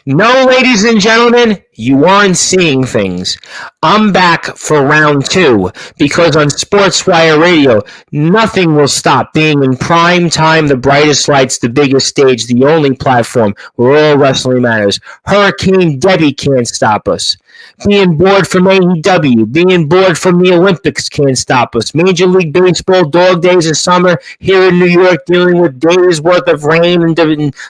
No, ladies and gentlemen, you aren't seeing things. I'm back for round two because on Sportswire Radio, nothing will stop being in prime time, the brightest lights, the biggest stage, the only platform where all wrestling matters. Hurricane Debbie can't stop us. Being bored from AEW, being bored from the Olympics can't stop us. Major League Baseball, dog days of summer here in New York, dealing with days worth of rain and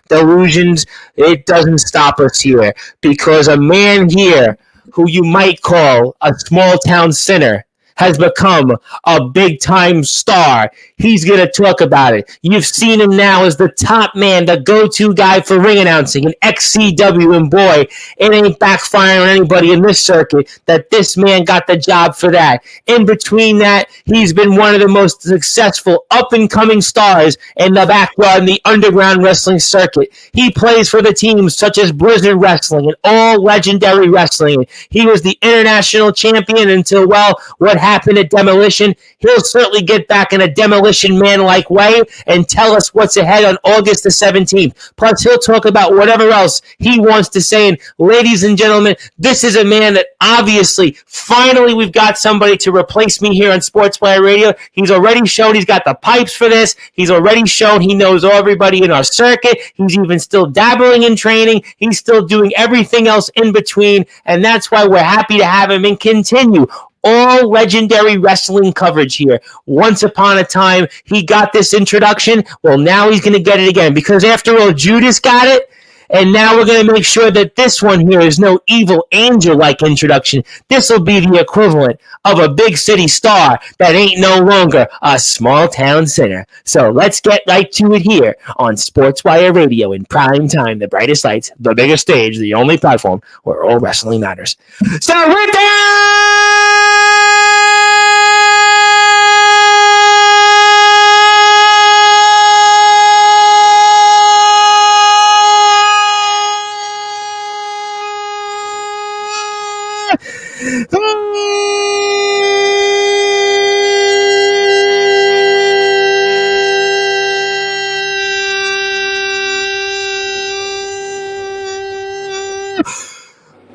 delusions, it doesn't stop us here because a man here who you might call a small town sinner has become a big time star. He's going to talk about it. You've seen him now as the top man, the go-to guy for ring announcing in XCW, and boy, it ain't backfiring on anybody in this circuit that this man got the job for that. In between that, he's been one of the most successful up-and-coming stars in the backyard in the underground wrestling circuit. He plays for the teams such as Blizzard Wrestling and All Legendary Wrestling. He was the international champion until, well, what happened at Demolition. He'll certainly get back in a Demolition Man-like way and tell us what's ahead on August the 17th. Plus, he'll talk about whatever else he wants to say. And ladies and gentlemen, this is a man that obviously, finally, we've got somebody to replace me here on Sportswire Radio. He's already shown he's got the pipes for this. He's already shown he knows everybody in our circuit. He's even still dabbling in training. He's still doing everything else in between. And that's why we're happy to have him and continue all legendary wrestling coverage here. Once upon a time, he got this introduction. Well, now he's going to get it again because after all, Judas got it. And now we're going to make sure that this one here is no evil angel-like introduction. This will be the equivalent of a big city star that ain't no longer a small town sinner. So let's get right to it here on Sportswire Radio in prime time, the brightest lights, the biggest stage, the only platform where all wrestling matters. So with that,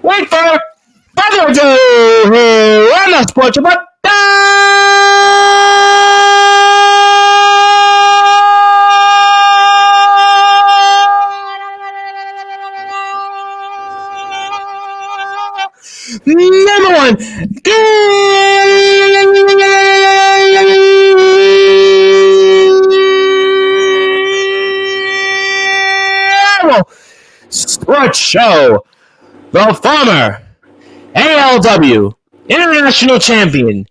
wait for further ado here on the Sports But number one, Sports Show. The former ALW International Champion,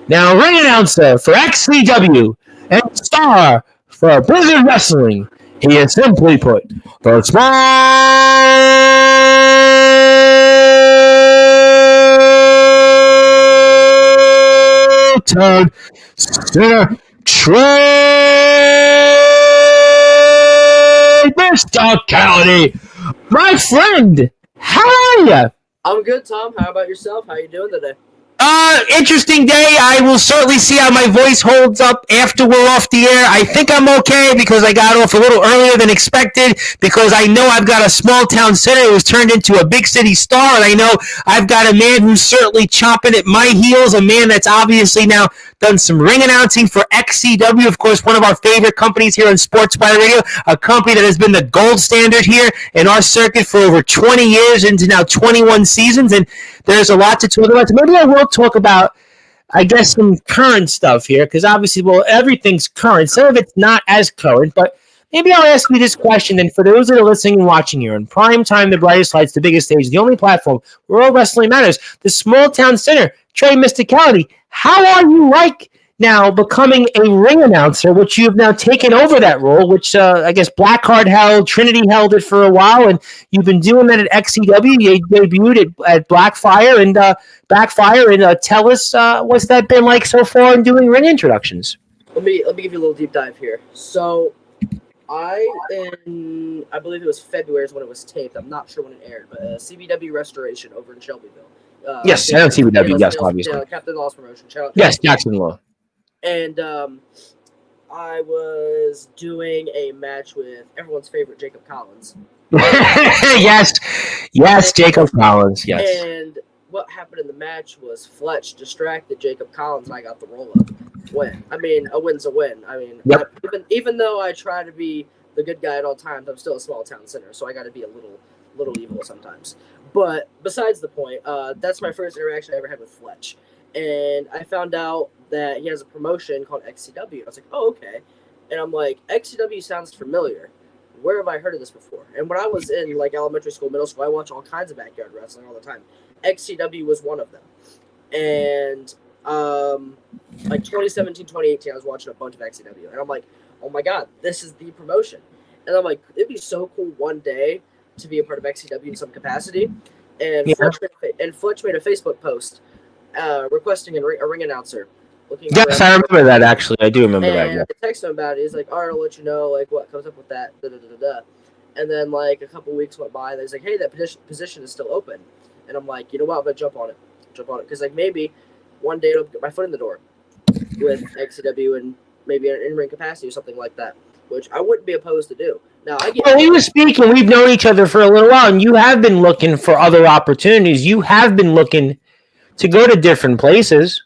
now ring announcer for XCW and star for Blizzard Wrestling. He is simply put the small town sinner, Trey Mysticality. My friend, how are you? I'm good, Tom. How about yourself? How you doing today? Interesting day. I will certainly see how my voice holds up after we're off the air. I think I'm okay because I got off a little earlier than expected because I know I've got a small town sinner who's turned into a big city star, and I know I've got a man who's certainly chomping at my heels, a man that's obviously now done some ring announcing for XCW, of course, one of our favorite companies here on Sportswire Radio, a company that has been the gold standard here in our circuit for over 20 years into now 21 seasons, and there's a lot to talk about. So maybe I will talk about, I guess, some current stuff here, because obviously, well, everything's current. Some of it's not as current, but maybe I'll ask you this question, and for those that are listening and watching here, in prime time, the brightest lights, the biggest stage, the only platform where all wrestling matters, the small town center, Trey Mysticality, how are you like now becoming a ring announcer, which you've now taken over that role, which I guess Blackheart held, Trinity held it for a while, and you've been doing that at XCW. You debuted at Blackfire and Backfire, and tell us what's that been like so far in doing ring introductions? Let me give you a little deep dive here. So I believe it was February is when it was taped. I'm not sure when it aired, but CBW Restoration over in Shelbyville. Yes, I know CBW. Yes, obviously. Captain Law's promotion. Yes, Jackson Law. And I was doing a match with everyone's favorite Jacob Collins. Yes, Jacob Collins, yes. And what happened in the match was Fletch distracted Jacob Collins, and I got the roll up win. I mean, a win's a win. I mean, Yep. even though I try to be the good guy at all times, I'm still a small town center, so I got to be a little evil sometimes. But besides the point, that's my first interaction I ever had with Fletch, and I found out that he has a promotion called XCW. I was like, oh, okay, and I'm like, XCW sounds familiar. Where have I heard of this before? And when I was in like elementary school, middle school, I watched all kinds of backyard wrestling all the time. XCW was one of them. And like 2017, 2018, I was watching a bunch of XCW. And I'm like, oh my God, this is the promotion. And I'm like, it'd be so cool one day to be a part of XCW in some capacity. And, Yeah. Fletch made a Facebook post requesting a ring announcer. Yes, I remember that, actually. I do remember that, and yeah. I texted him about it. He's like, all right, I'll let you know, like, what comes up with that, da-da-da-da-da. And then, like, a couple weeks went by, and he's like, hey, that position is still open. And I'm like, you know what, I'm going to jump on it. Because, like, maybe one day it'll get my foot in the door with XCW and maybe an in-ring capacity or something like that, which I wouldn't be opposed to do. Now, Well, we were speaking, we've known each other for a little while, and you have been looking for other opportunities. You have been looking to go to different places.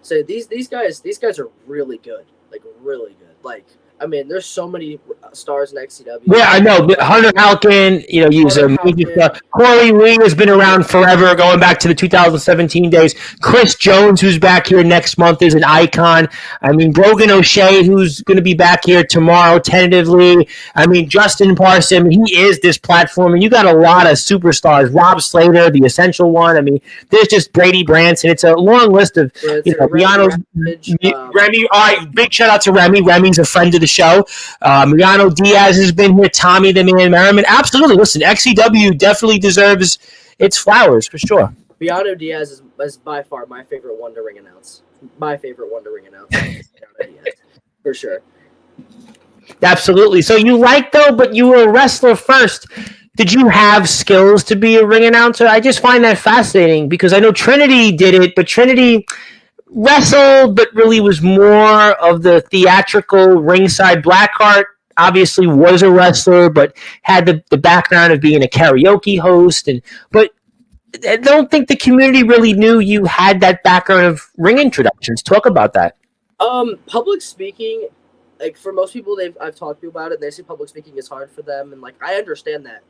So these guys are really good, like really good. Like, I mean, there's so many stars in XCW. Yeah, I know. But Hunter Halkin, he was a major star. Corey Lee has been around forever, going back to the 2017 days. Chris Jones, who's back here next month, is an icon. I mean, Brogan O'Shea, who's going to be back here tomorrow, tentatively. I mean, Justin Parson, he is this platform, and you got a lot of superstars. Rob Slater, the essential one. I mean, there's just Brady Branson. It's a long list of, Remy. All right, big shout out to Remy. Remy's a friend of the show. Mariano Diaz has been here. Tommy the Man Merriman. Absolutely. Listen, XCW definitely deserves its flowers for sure. Mariano Diaz is by far my favorite one to ring announce. For sure. Absolutely. So you but you were a wrestler first. Did you have skills to be a ring announcer? I just find that fascinating because I know Trinity did it, but Trinity wrestled, but really was more of the theatrical ringside. Blackheart obviously was a wrestler, but had the background of being a karaoke host. But I don't think the community really knew you had that background of ring introductions. Talk about that. Public speaking, like for most people, I've talked to about it. They say public speaking is hard for them, and like I understand that.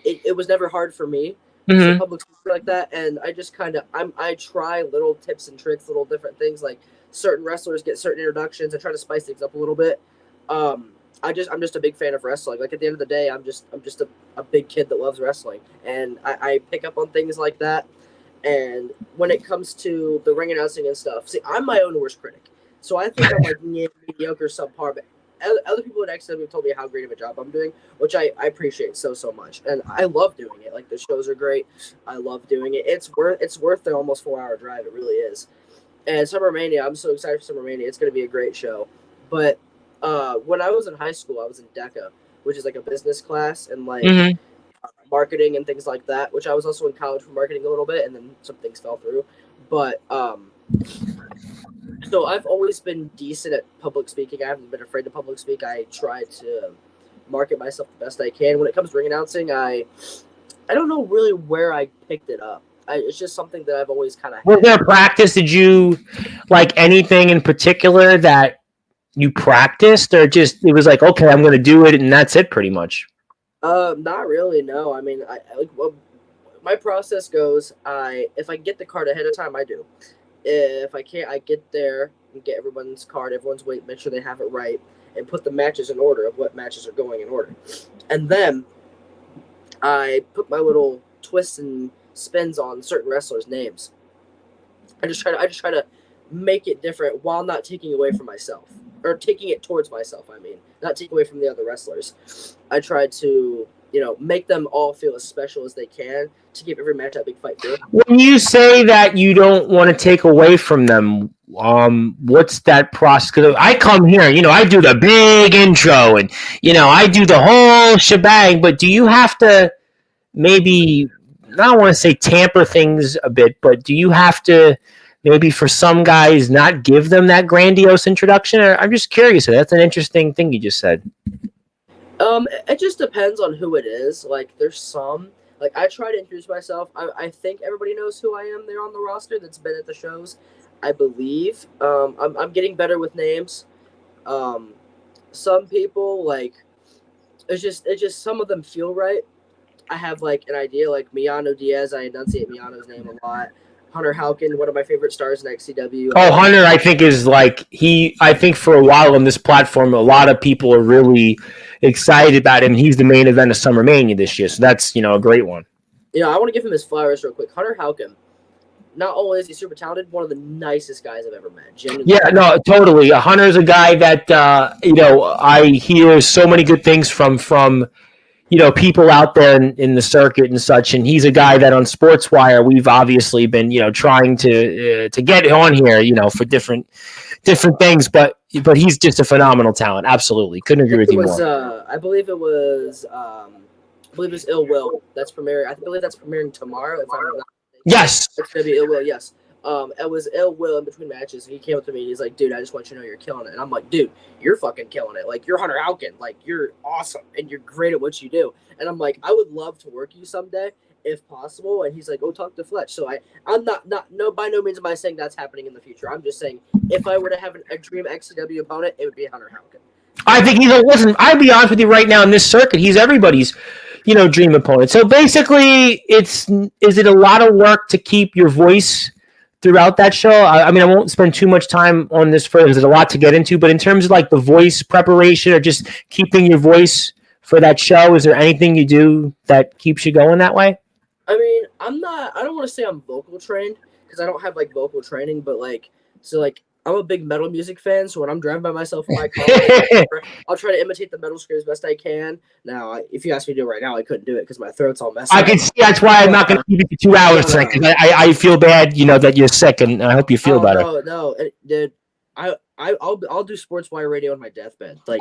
It was never hard for me. Mm-hmm. Public speaking like that, and I just kind of I try little tips and tricks, little different things. Like certain wrestlers get certain introductions. I try to spice things up a little bit. I'm just a big fan of wrestling. Like at the end of the day, I'm just a big kid that loves wrestling, and I pick up on things like that. And when it comes to the ring announcing and stuff, see, I'm my own worst critic, so I think I'm like mediocre, subpar. But other people at XW have told me how great of a job I'm doing, which I appreciate so much, and I love doing it. Like the shows are great, I love doing it. It's worth the almost 4-hour drive. It really is. And Summer Mania, I'm so excited for Summer Mania. It's going to be a great show. But when I was in high school, I was in DECA, which is like a business class and like marketing and things like that. Which I was also in college for marketing a little bit, and then some things fell through. But so I've always been decent at public speaking. I haven't been afraid to public speak. I try to market myself the best I can. When it comes to ring announcing, I don't know really where I picked it up. It's just something that I've always kind of had. Was there practice? Did you like anything in particular that you practiced, or just it was like, okay, I'm going to do it, and that's it pretty much? Not really, no. I mean, my process goes, if I get the card ahead of time, I do. If I can't, I get there and get everyone's card, everyone's weight, make sure they have it right, and put the matches in order of what matches are going in order. And then I put my little twists and spins on certain wrestlers' names. I just try to make it different while not taking away from myself, or taking it towards myself. I mean, not taking away from the other wrestlers. I try to, make them all feel as special as they can to give every match that big fight feel. When you say that you don't want to take away from them, what's that process? Because I come here, I do the big intro, and I do the whole shebang. But do you have to maybe, I don't want to say tamper things a bit, but do you have to maybe for some guys not give them that grandiose introduction? I'm just curious. That's an interesting thing you just said. It just depends on who it is. Like, there's some. Like, I try to introduce myself. I think everybody knows who I am there on the roster that's been at the shows. I believe. I'm getting better with names. Um, some people, like, it's just some of them feel right. I have, like, an idea. Like, Miano Diaz, I enunciate Miano's name a lot. Hunter Halkin, one of my favorite stars in XCW. Oh, Hunter, I think is like I think for a while on this platform, a lot of people are really excited about him. He's the main event of Summer Mania this year, so that's a great one. I want to give him his flowers real quick. Hunter Halkin, not only is he super talented, one of the nicest guys I've ever met. Genuinely. Yeah, no, totally. Hunter's a guy that I hear so many good things from people out there in the circuit and such, and he's a guy that on Sportswire we've obviously been trying to get on here for different things, but he's just a phenomenal talent. Absolutely, couldn't agree with you more. I believe it was Ill Will that's premiering. I believe that's premiering tomorrow. If I'm not mistaken. Yes, it's gonna be Ill Will. Yes. It was Ill Will in between matches. He came up to me and he's like, dude, I just want you to know you're killing it. And I'm like, dude, you're fucking killing it. Like, you're Hunter Halkin. Like, you're awesome and you're great at what you do. And I'm like, I would love to work you someday if possible. And he's like, oh, talk to Fletch. So I'm not by no means am I saying that's happening in the future. I'm just saying if I were to have a dream XCW opponent, it would be Hunter Halkin. I think listen, I'll be honest with you right now in this circuit, he's everybody's dream opponent. So basically, is it a lot of work to keep your voice throughout that show? I mean, I won't spend too much time on this further. There's a lot to get into, but in terms of like the voice preparation or just keeping your voice for that show, is there anything you do that keeps you going that way? I mean, I don't want to say I'm vocal trained because I don't have like vocal training, but I'm a big metal music fan, so when I'm driving by myself in my car, I'll try to imitate the metal scream as best I can. Now, if you ask me to do it right now, I couldn't do it because my throat's all messed up. I can see that's why I'm not going to keep it for 2 hours tonight, because I feel bad, that you're sick, and I hope you feel better. No, dude. I'll do Sportswire radio on my deathbed. Like,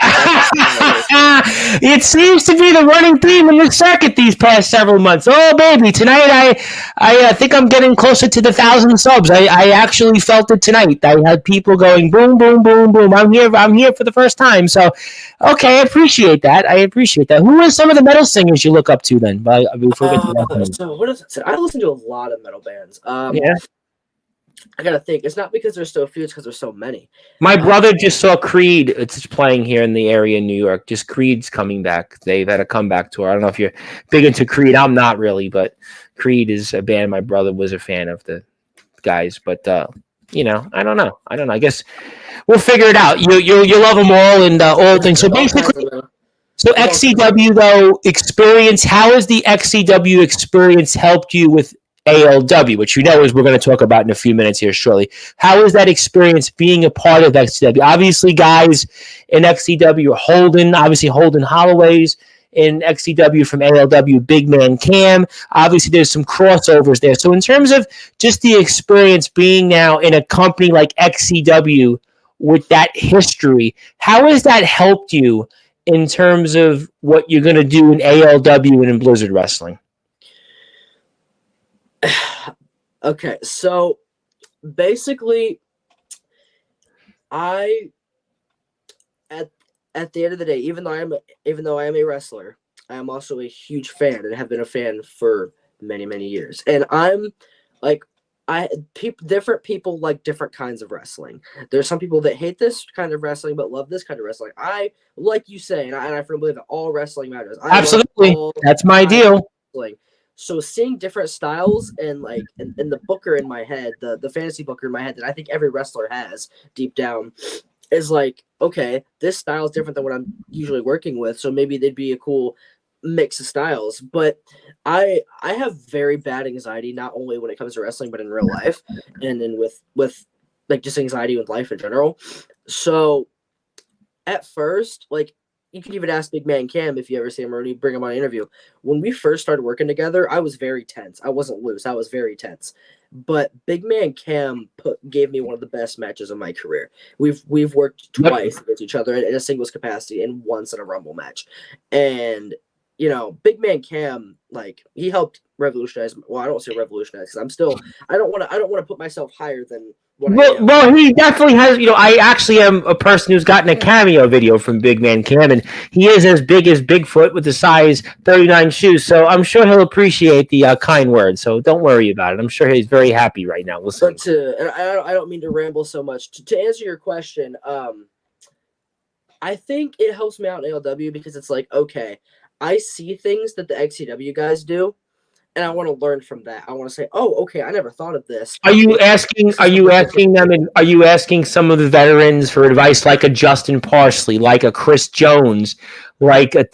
it seems to be the running theme in the circuit these past several months. Oh baby, tonight I think I'm getting closer to the 1,000 subs. I actually felt it tonight. I had people going boom, boom, boom, boom. I'm here for the first time. So, okay, I appreciate that. Who are some of the metal singers you look up to then? Before we get to that so what is it? I listen to a lot of metal bands. Yeah. I gotta think. It's not because there's so few; it's because there's so many. My brother just saw Creed. It's playing here in the area in New York. Just Creed's coming back. They've had a comeback tour. I don't know if you're big into Creed. I'm not really, but Creed is a band my brother was a fan of the guys. But I don't know. I guess we'll figure it out. You love them all and all things. So basically, XCW though experience. How has the XCW experience helped you with ALW, which is we're going to talk about in a few minutes here shortly. How is that experience being a part of XCW? Obviously, guys in XCW are Holden Holloway's in XCW from ALW, Big Man Cam. Obviously, there's some crossovers there. So in terms of just the experience being now in a company like XCW with that history, how has that helped you in terms of what you're going to do in ALW and in Blizzard Wrestling? Okay, so basically, at the end of the day, even though I am a wrestler, I am also a huge fan and have been a fan for many, many years. And I'm like, different people like different kinds of wrestling. There's some people that hate this kind of wrestling but love this kind of wrestling. I, like you say, and I firmly believe that all wrestling matters. Absolutely, that's my deal. Wrestling. So seeing different styles and like in the booker in my head, the fantasy booker in my head that I think every wrestler has deep down is like, okay, this style is different than what I'm usually working with. So maybe they'd be a cool mix of styles. But I have very bad anxiety, not only when it comes to wrestling, but in real life and then with like just anxiety with life in general. So at first, like, you can even ask Big Man Cam if you ever see him or you bring him on an interview. When we first started working together, I was very tense. I wasn't loose. I was very tense. But Big Man Cam gave me one of the best matches of my career. We've worked twice against each other in a singles capacity and once in a Rumble match. And, Big Man Cam, like, he helped revolutionize. Well, I don't say revolutionize because I don't want to put myself higher than what I am. Well, he definitely has. I actually am a person who's gotten a cameo video from Big Man Cam, and he is as big as Bigfoot with the size 39 shoes. So I'm sure he'll appreciate the kind words. So don't worry about it. I'm sure he's very happy right now. Listen. But and I don't mean to ramble so much. To answer your question, I think it helps me out in ALW because it's like, okay, I see things that the XCW guys do, and I want to learn from that. I want to say, oh, okay, I never thought of this. Are you asking them, and are you asking some of the veterans for advice, like a Justin Parsley, like a Chris Jones, like a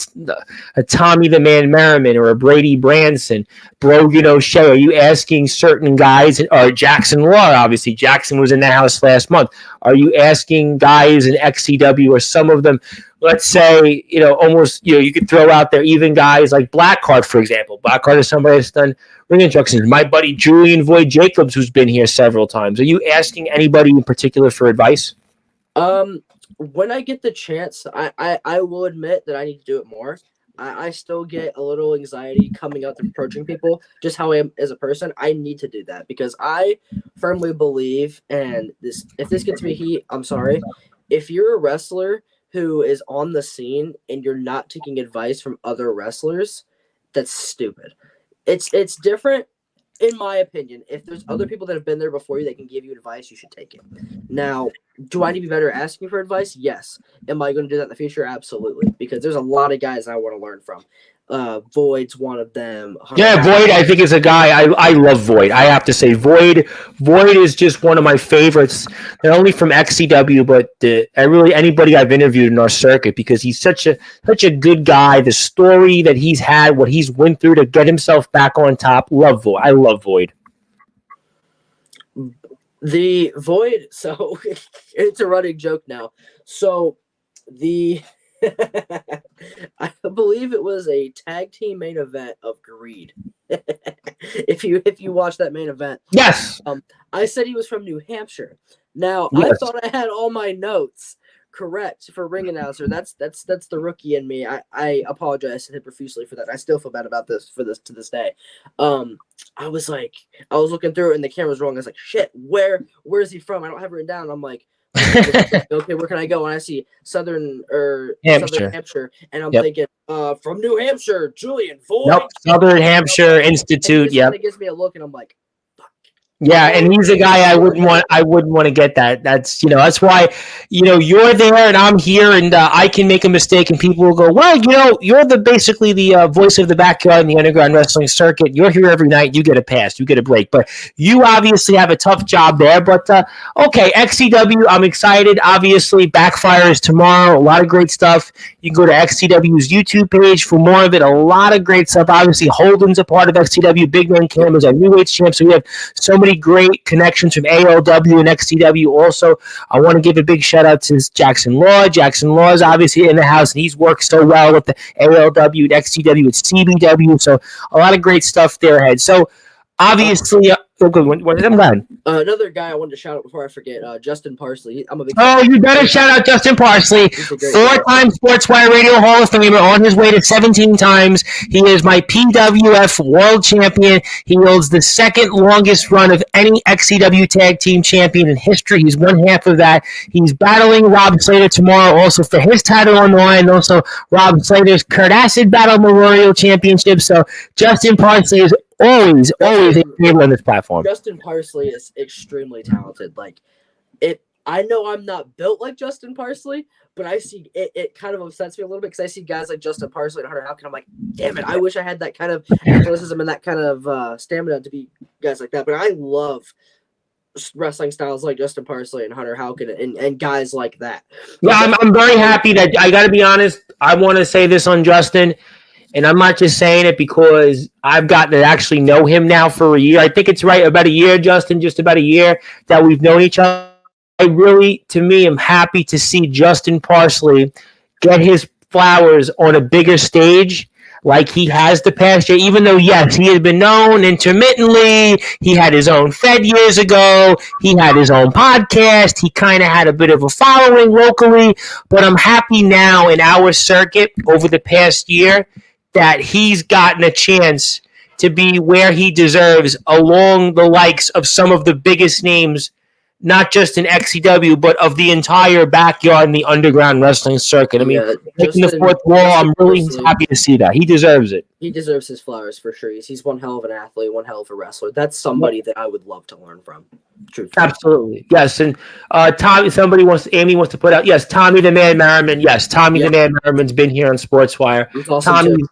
Tommy the Man Merriman, or a Brady Branson, Brogan O'Shea? Are you asking certain guys, or Jackson Law? Obviously, Jackson was in the house last month. Are you asking guys in XCW, or some of them? Let's say, almost, you could throw out there even guys like Blackheart, for example. Blackheart is somebody that's done ring instructions. My buddy Julian Void Jacobs, who's been here several times. Are you asking anybody in particular for advice? When I get the chance, I will admit that I need to do it more. I still get a little anxiety coming out and approaching people, just how I am as a person. I need to do that because I firmly believe, and if this gets me heat, I'm sorry. If you're a wrestler who is on the scene and you're not taking advice from other wrestlers, that's stupid. It's different, in my opinion. If there's other people that have been there before you that can give you advice, you should take it. Now, do I need to be better at asking for advice? Yes. Am I going to do that in the future? Absolutely. Because there's a lot of guys I want to learn from. Void's one of them. Yeah, Void, I think, is a guy. I love Void. I have to say, Void is just one of my favorites, not only from XCW, but anybody I've interviewed in our circuit, because he's such a good guy. The story that he's had, what he's went through to get himself back on top. Love Void. I love Void. The Void, so it's a running joke now. So I believe it was a tag team main event of Greed. if you watch that main event, yes. I said he was from New Hampshire. Now yes. I thought I had all my notes correct for ring announcer. That's the rookie in me. I apologize to him profusely for that. I still feel bad about this to this day. I was looking through it and the camera's wrong. I was like, shit, where is he from? I don't have it written down. I'm like, okay, where can I go? And I see Southern Hampshire, and I'm thinking, from New Hampshire, Julian Void. Nope, Southern Hampshire Institute. Yep. It gives me a look, and I'm like, fuck. Yeah, and he's a guy I wouldn't want to get that. That's why you're there and I'm here, and I can make a mistake and people will go, well, you're basically the voice of the backyard in the underground wrestling circuit. You're here every night. You get a pass. You get a break. But you obviously have a tough job there. But okay, XCW, I'm excited. Obviously, Backfire is tomorrow. A lot of great stuff. You can go to XCW's YouTube page for more of it. A lot of great stuff. Obviously, Holden's a part of XCW. Big Man Cam is our new age champ. So we have so many great connections from ALW and XCW. Also, I want to give a big shout out to Jackson Law. Jackson Law is obviously in the house, and he's worked so well with the ALW and XCW with CBW. So a lot of great stuff there ahead. So obviously, I'm glad. Another guy I wanted to shout out before I forget, Justin Parsley. I'm a big you better shout out Justin Parsley, 4-time Sportswire Radio Hall of Famer, on his way to 17 times. He is my PWF World Champion. He holds the second longest run of any XCW Tag Team Champion in history. He's one half of that. He's battling Rob Slater tomorrow also for his title on the line. Also, Rob Slater's Kurt Acid Battle Memorial Championship. So Justin Parsley is always able on this platform. Justin Parsley is extremely talented. I know I'm not built like Justin Parsley, but I see it kind of upsets me a little bit because I see guys like Justin Parsley and Hunter Houck, and I'm like, damn it, I wish I had that kind of athleticism and that kind of stamina to be guys like that. But I love wrestling styles like Justin Parsley and Hunter Houck and guys like that. Yeah, I'm very happy that, I got to be honest, I want to say this on Justin. And I'm not just saying it because I've gotten to actually know him now for a year. I think it's right, about a year, Justin, just about a year that we've known each other. I really, to me, am happy to see Justin Parsley get his flowers on a bigger stage like he has the past year. Even though, yes, he has been known intermittently. He had his own Fed years ago. He had his own podcast. He kind of had a bit of a following locally. But I'm happy now in our circuit over the past year that he's gotten a chance to be where he deserves, along the likes of some of the biggest names, not just in XCW, but of the entire backyard in the underground wrestling circuit. I mean, Yeah, breaking the fourth wall, I'm really happy to see that. He deserves it. He deserves his flowers for sure. He's one hell of an athlete, one hell of a wrestler. That's somebody that I would love to learn from. Truthfully. Absolutely. Yes. And Tommy, Amy wants to put out, yes, Tommy the Man Merriman. Yes, Tommy the Man Merriman's been here on Sportswire. Awesome Tommy's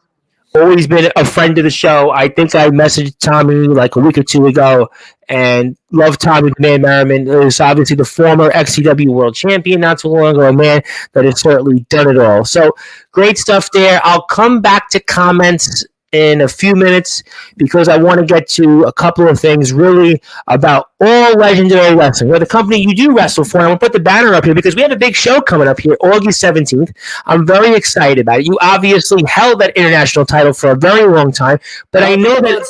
always been a friend of the show. I think I messaged Tommy like a week or two ago and love Tommy the Man Merriman. Is obviously the former XCW World Champion not too long ago, a man that has certainly done it all. So great stuff there. I'll come back to comments in a few minutes because I want to get to a couple of things really about All Legendary Wrestling, where the company you do wrestle for. I'm going to put the banner up here because we have a big show coming up here August 17th. I'm very excited about it. You obviously held that international title for a very long time, but I know that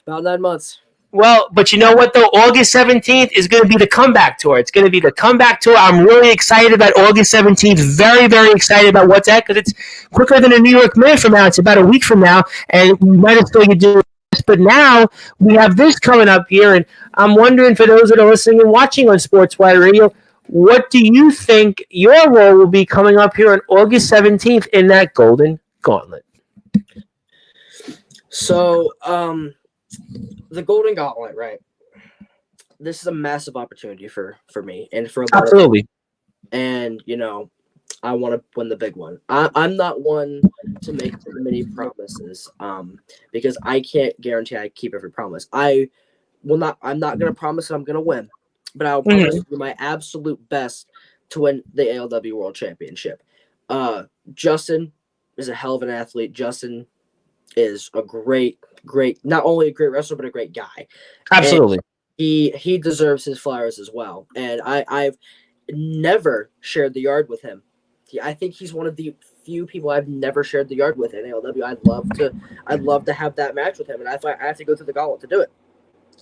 about 9 months. Well, but you know what, though? August 17th is going to be the comeback tour. It's going to be the comeback tour. I'm really excited about August 17th. Very, very excited about what's that, because it's quicker than a New York minute from now. It's about a week from now, and we might have still do this. But now we have this coming up here, and I'm wondering, for those that are listening and watching on Sportswire Radio, what do you think your role will be coming up here on August 17th in that Golden Gauntlet? So, the Golden Gauntlet, right? This is a massive opportunity for me and for a lot Absolutely. of people. And, you know, I want to win the big one. I'm not one to make many promises because I can't guarantee I keep every promise. I'm not going to promise that I'm going to win, but I'll promise to do my absolute best to win the ALW World Championship. Justin is a hell of an athlete. Justin is a great, not only a great wrestler, but a great guy. Absolutely. And he deserves his flowers as well. And I've never shared the yard with him. I think he's one of the few people I've never shared the yard with in ALW. I'd love to have that match with him, and I have to go through the gauntlet to do it.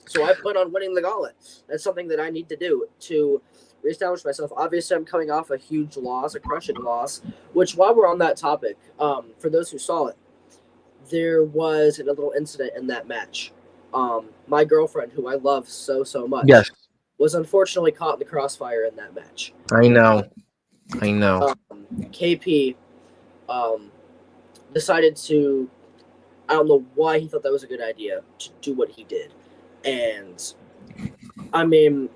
So I plan on winning the gauntlet. That's something that I need to do to reestablish myself. Obviously, I'm coming off a huge loss, a crushing loss, which, while we're on that topic, for those who saw it, there was a little incident in that match. My girlfriend, who I love so much, was unfortunately caught in the crossfire in that match. I know. KP decided to, I don't know why he thought that was a good idea to do what he did. And, I mean,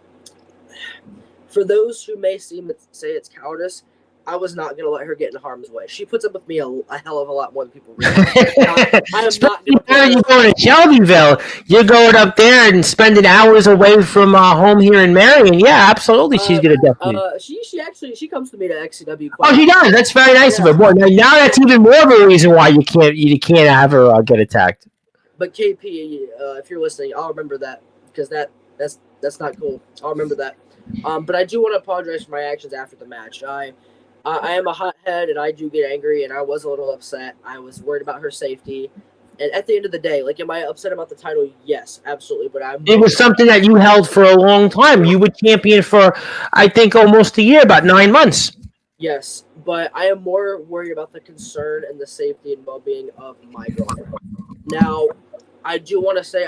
for those who may say it's cowardice, I was not going to let her get in harm's way. She puts up with me a hell of a lot more than people realize. I am not going to. You're going to Shelbyville. You're going up there and spending hours away from home here in Marion. Yeah, absolutely. She's going to definitely. She comes to me to XCW. She does. That's very nice of her. Boy, now that's even more of a reason why you can't have her get attacked. But KP, if you're listening, I'll remember that because that's not cool. I'll remember that. But I do want to apologize for my actions after the match. I am a hothead, and I do get angry, and I was a little upset. I was worried about her safety. And at the end of the day, like, am I upset about the title? Yes, absolutely. But it was something that you held for a long time. You were champion for, I think, almost a year, about 9 months. Yes, but I am more worried about the concern and the safety and well-being of my girlfriend. Now, I do want to say,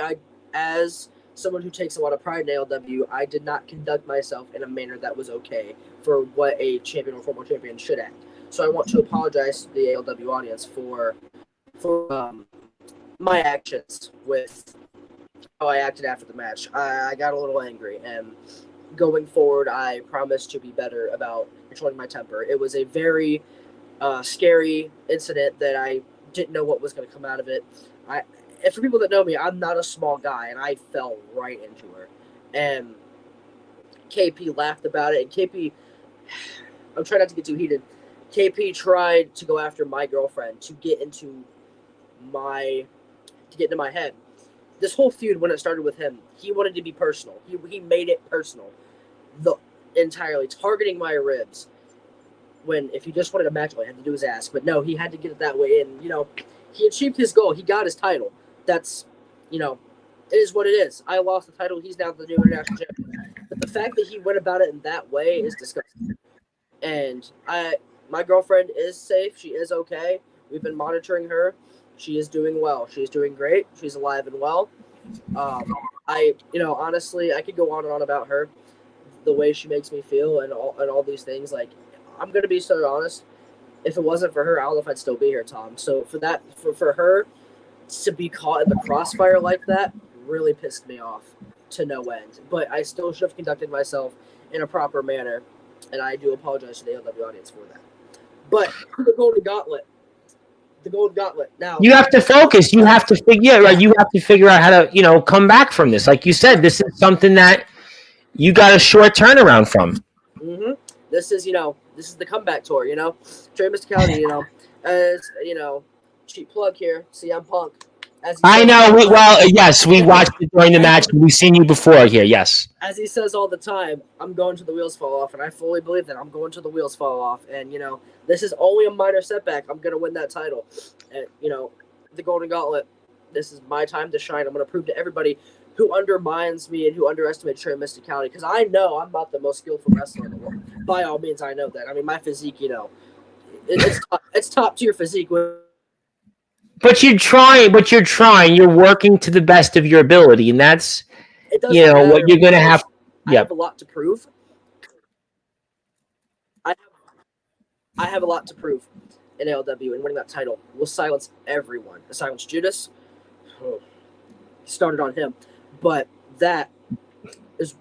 as someone who takes a lot of pride in ALW, I did not conduct myself in a manner that was okay for what a champion or former champion should act. So I want to apologize to the ALW audience for my actions with how I acted after the match. I got a little angry, and going forward, I promise to be better about controlling my temper. It was a very scary incident that I didn't know what was going to come out of it. And for people that know me, I'm not a small guy, and I fell right into her. And KP laughed about it, and KP, I'm trying not to get too heated, KP tried to go after my girlfriend to get into my head. This whole feud, when it started with him, he wanted to be personal. He made it personal, entirely targeting my ribs. When if he just wanted a match, all he had to do his ask. But no, he had to get it that way, and he achieved his goal. He got his title. That's, it is what it is. I lost the title. He's now the new international champion. But the fact that he went about it in that way is disgusting. And my girlfriend is safe. She is okay. We've been monitoring her. She is doing well. She's doing great. She's alive and well. Honestly, I could go on and on about her, the way she makes me feel, and all these things. Like, I'm gonna be so honest. If it wasn't for her, I don't know if I'd still be here, Tom. So for her to be caught in the crossfire like that really pissed me off to no end. But I still should have conducted myself in a proper manner, and I do apologize to the ALW audience for that. But the Golden Gauntlet. The Golden Gauntlet. Now you have to focus. You have to figure out how to, come back from this. Like you said, this is something that you got a short turnaround from. Mm-hmm. This is the comeback tour. Trey Mysticality. As cheap plug here. CM Punk. I know. Yes, we watched it during the match. We've seen you before here. Yes. As he says all the time, I'm going to the wheels fall off, and I fully believe that. I'm going to the wheels fall off, and this is only a minor setback. I'm going to win that title, and the Golden Gauntlet. This is my time to shine. I'm going to prove to everybody who undermines me and who underestimates Trey Mysticality, because I know I'm not the most skillful wrestler in the world. By all means, I know that. I mean, my physique, it's top tier physique. But you're trying. You're working to the best of your ability, and that's what you're going to have. I have a lot to prove. I have a lot to prove in ALW, and winning that title will silence everyone. Silence Judas. Started on him, but that is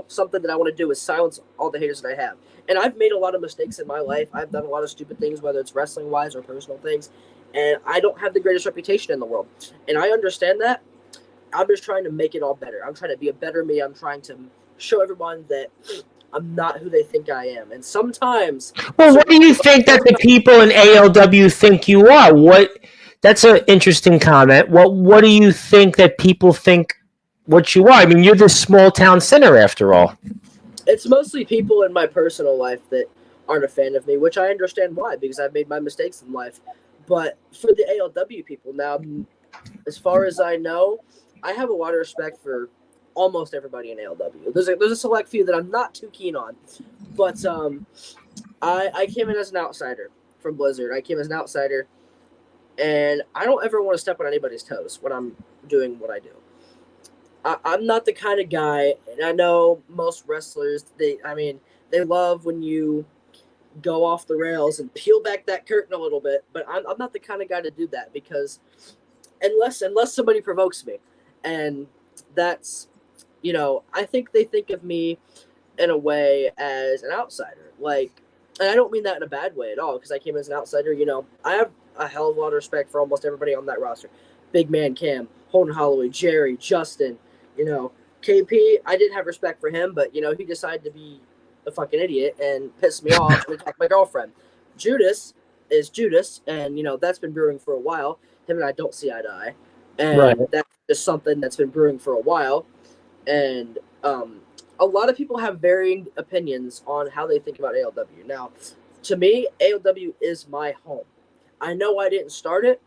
something that I want to do is silence all the haters that I have. And I've made a lot of mistakes in my life. I've done a lot of stupid things, whether it's wrestling wise or personal things. And I don't have the greatest reputation in the world. And I understand that. I'm just trying to make it all better. I'm trying to be a better me. I'm trying to show everyone that I'm not who they think I am. And sometimes... Well, what do you think that the people in ALW think you are? That's an interesting comment. What do you think that people think what you are? I mean, you're the small town center after all. It's mostly people in my personal life that aren't a fan of me, which I understand why, because I've made my mistakes in life. But for the ALW people, now, as far as I know, I have a lot of respect for almost everybody in ALW. There's a select few that I'm not too keen on. But I came in as an outsider from Blizzard. I came as an outsider, and I don't ever want to step on anybody's toes when I'm doing what I do. I'm not the kind of guy, and I know most wrestlers, they love when you go off the rails and peel back that curtain a little bit, but I'm not the kind of guy to do that, because unless somebody provokes me, and that's, I think they think of me in a way as an outsider, like, and I don't mean that in a bad way at all, because I came as an outsider. I have a hell of a lot of respect for almost everybody on that roster. Big Man Cam, Holden Holloway, Jerry, Justin, KP, I did have respect for him, but, he decided to be a fucking idiot and pissed me off and attacked my girlfriend. Judas is Judas, and, that's been brewing for a while. Him and I don't see eye to eye. And that's just something that's been brewing for a while. And a lot of people have varying opinions on how they think about ALW. Now, to me, ALW is my home. I know I didn't start it,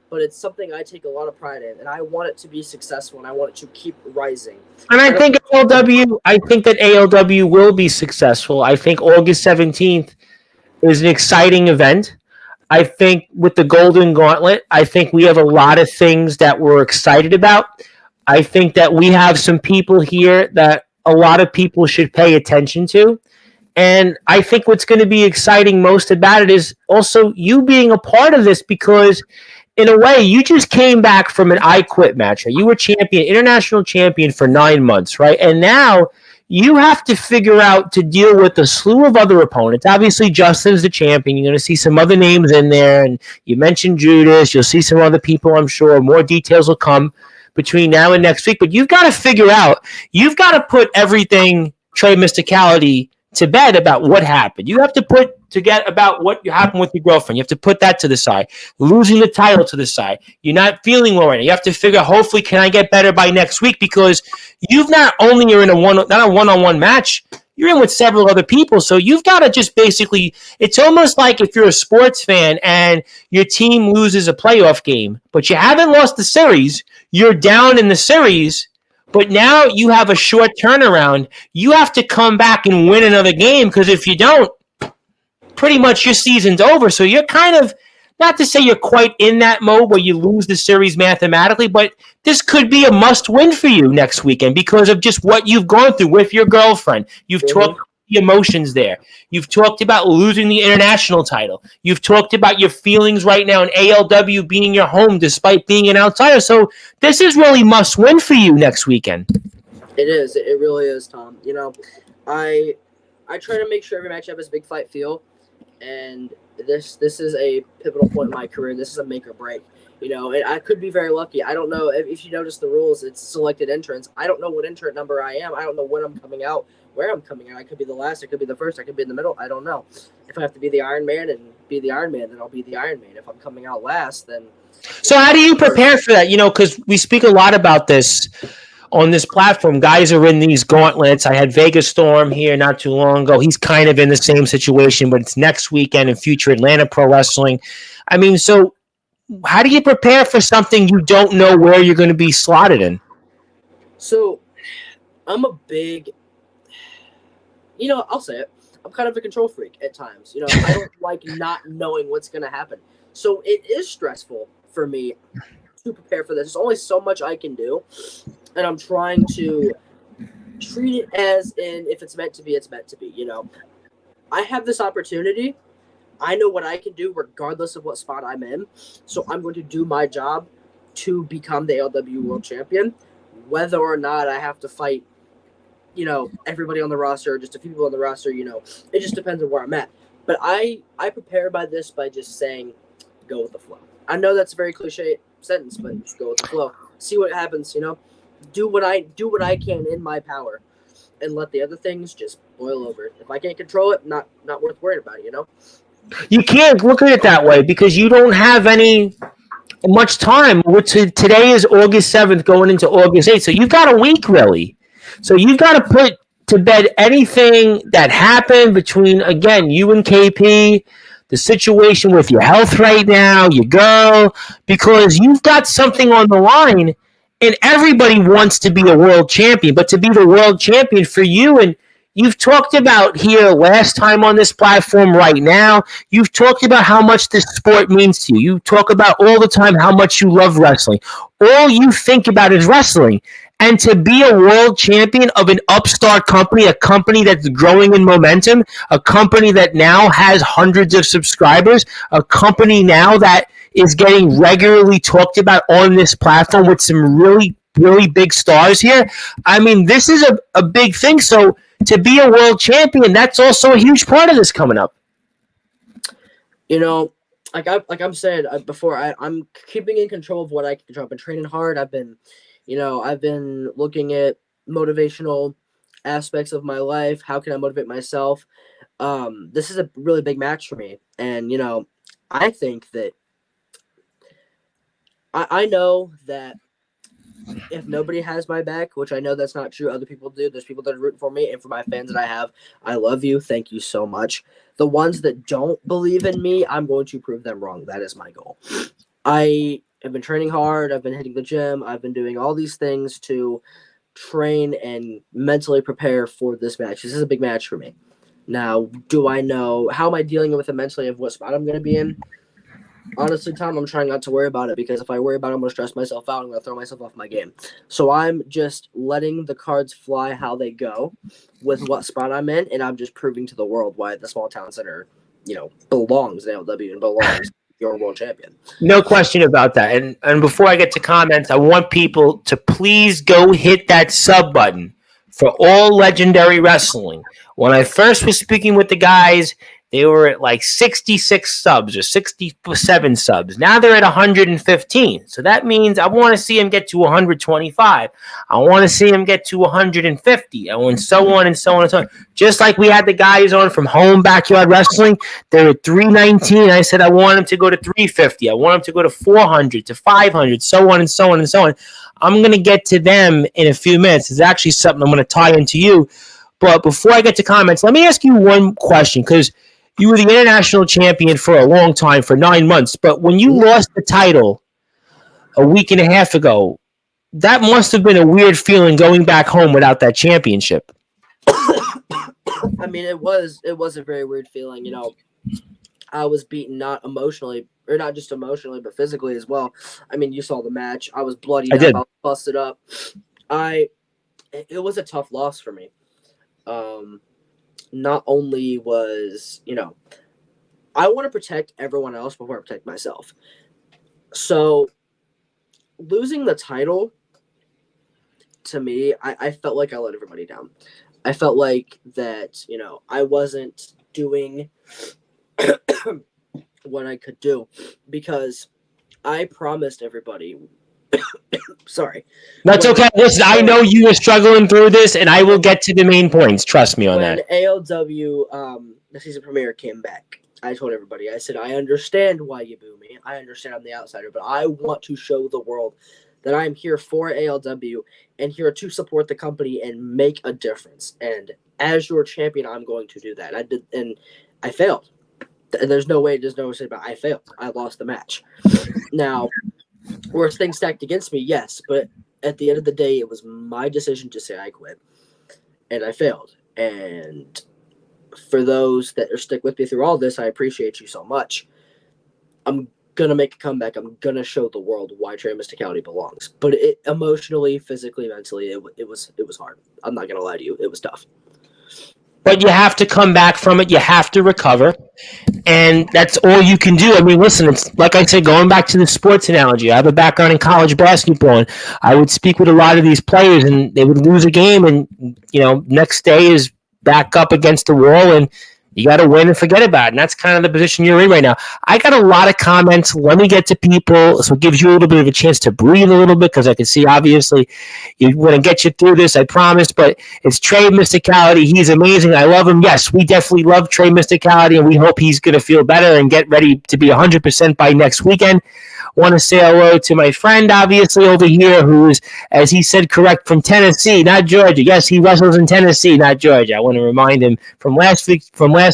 but it's something I take a lot of pride in, and I want it to be successful, and I want it to keep rising. And I think that ALW will be successful. I think August 17th is an exciting event. I think with the Golden Gauntlet, I think we have a lot of things that we're excited about. I think that we have some people here that a lot of people should pay attention to. And I think what's going to be exciting most about it is also you being a part of this, because in a way, you just came back from an I Quit match. You were international champion for 9 months, right? And now you have to figure out to deal with a slew of other opponents. Obviously, Justin's the champion. You're going to see some other names in there. And you mentioned Judas. You'll see some other people, I'm sure. More details will come between now and next week. But you've got to figure out, you've got to put everything Trey Mysticality to bed about what happened. You have to get about what happened with your girlfriend. You have to put that to the side. Losing the title to the side. You're not feeling well right now. You have to figure out, hopefully, can I get better by next week? Because you've not only are in not a one-on-one match, you're in with several other people. So you've got to just basically, it's almost like if you're a sports fan and your team loses a playoff game, but you haven't lost the series, you're down in the series, but now you have a short turnaround. You have to come back and win another game, because if you don't, pretty much your season's over. So you're kind of not to say you're quite in that mode where you lose the series mathematically, but this could be a must-win for you next weekend because of just what you've gone through with your girlfriend. You've talked the emotions there. You've talked about losing the international title. You've talked about your feelings right now in ALW being your home despite being an outsider. So this is really must-win for you next weekend. It is. It really is, Tom. I try to make sure every matchup has a big fight feel, and this is a pivotal point in my career. This is a make or break. And I could be very lucky. I don't know if you notice the rules. It's selected entrants. I don't know what entrant number I am. I don't know when I'm coming out, where I'm coming out. I could be the last. I could be the first. I could be in the middle. I don't know. If I have to be the Iron Man and be the Iron Man, then I'll be the Iron Man. If I'm coming out last, then. So how do you prepare for that? Because we speak a lot about this on this platform. Guys are in these gauntlets. I had Vegas Storm here not too long ago. He's kind of in the same situation, but it's next weekend in future Atlanta Pro Wrestling. I mean, so how do you prepare for something you don't know where you're going to be slotted in? So I'm a big, I'll say it. I'm kind of a control freak at times. I don't like not knowing what's going to happen. So it is stressful for me to prepare for this. There's only so much I can do. And I'm trying to treat it as in if it's meant to be, it's meant to be. I have this opportunity. I know what I can do regardless of what spot I'm in. So I'm going to do my job to become the ALW World Champion. Whether or not I have to fight, everybody on the roster or just a few people on the roster, it just depends on where I'm at. But I prepare by just saying, go with the flow. I know that's a very cliche sentence, but just go with the flow. See what happens, Do what I can in my power, and let the other things just boil over. If I can't control it, not worth worrying about it. You can't look at it that way because you don't have much time. Today is August 7th, going into August 8th, so you've got a week really. So you've got to put to bed anything that happened between again you and KP. The situation with your health right now, your girl, because you've got something on the line. And everybody wants to be a world champion, but to be the world champion for you, and you've talked about here last time on this platform right now, you've talked about how much this sport means to you. You talk about all the time how much you love wrestling. All you think about is wrestling. And to be a world champion of an upstart company, a company that's growing in momentum, a company that now has hundreds of subscribers, a company now that is getting regularly talked about on this platform with some really, really big stars here. I mean, this is a big thing. So to be a world champion, that's also a huge part of this coming up. Like I'm saying before, I'm keeping in control of what I can control. I've been training hard. I've been looking at motivational aspects of my life. How can I motivate myself? This is a really big match for me. And, I think that I know that if nobody has my back, which I know that's not true, other people do. There's people that are rooting for me, and for my fans that I have, I love you. Thank you so much. The ones that don't believe in me, I'm going to prove them wrong. That is my goal. I have been training hard. I've been hitting the gym. I've been doing all these things to train and mentally prepare for this match. This is a big match for me. Now, do I know how am I dealing with it mentally of what spot I'm going to be in? Honestly, Tom, I'm trying not to worry about it because if I worry about it, I'm going to stress myself out. I'm going to throw myself off my game. So I'm just letting the cards fly how they go with what spot I'm in, and I'm just proving to the world why the small town center, belongs in ALW and belongs your world champion. No question about that. And before I get to comments, I want people to please go hit that sub button for All Legendary Wrestling. When I first was speaking with the guys, they were at like 66 subs or 67 subs. Now they're at 115. So that means I want to see them get to 125. I want to see them get to 150. And so on and so on and so on. Just like we had the guys on from Home Backyard Wrestling. They're at 319. I said I want them to go to 350. I want them to go to 400, to 500, so on and so on and so on. I'm going to get to them in a few minutes. It's actually something I'm going to tie into you. But before I get to comments, let me ask you one question, because you were the international champion for a long time, for 9 months. But when you lost the title a week and a half ago, that must have been a weird feeling going back home without that championship. I mean, it was a very weird feeling. I was beaten not emotionally or not just emotionally, but physically as well. I mean, you saw the match. I was bloodied I up. did. I was busted up. It was a tough loss for me. Not only was, I want to protect everyone else before I protect myself. So losing the title, to me, I felt like I let everybody down. I felt like that, I wasn't doing what I could do because I promised everybody. Sorry. That's okay. Listen, I know you were struggling through this, and I will get to the main points. Trust me on that. When ALW, the season premiere came back, I told everybody, I said, I understand why you boo me. I understand I'm the outsider, but I want to show the world that I'm here for ALW and here to support the company and make a difference. And as your champion, I'm going to do that. I did, and I failed. And there's no way to say about it. I failed. I lost the match. Now, were things stacked against me? Yes, but at the end of the day, it was my decision to say I quit, and I failed. And for those that are stick with me through all this, I appreciate you so much. I'm gonna make a comeback. I'm gonna show the world why Trey Mysticality belongs. But it emotionally, physically, mentally, it was hard. I'm not gonna lie to you. It was tough. But you have to come back from it. You have to recover. And that's all you can do. I mean, listen, it's like I said, going back to the sports analogy, I have a background in college basketball, and I would speak with a lot of these players, and they would lose a game, and, next day is back up against the wall, and you got to win and forget about it. And that's kind of the position you're in right now. I got a lot of comments. Let me get to people. So it gives you a little bit of a chance to breathe a little bit because I can see, obviously, you want to get you through this, I promise. But it's Trey Mysticality. He's amazing. I love him. Yes, we definitely love Trey Mysticality, and we hope he's going to feel better and get ready to be 100% by next weekend. Want to say hello to my friend, obviously, over here, who is, as he said, correct, from Tennessee, not Georgia. Yes, he wrestles in Tennessee, not Georgia. I want to remind him from last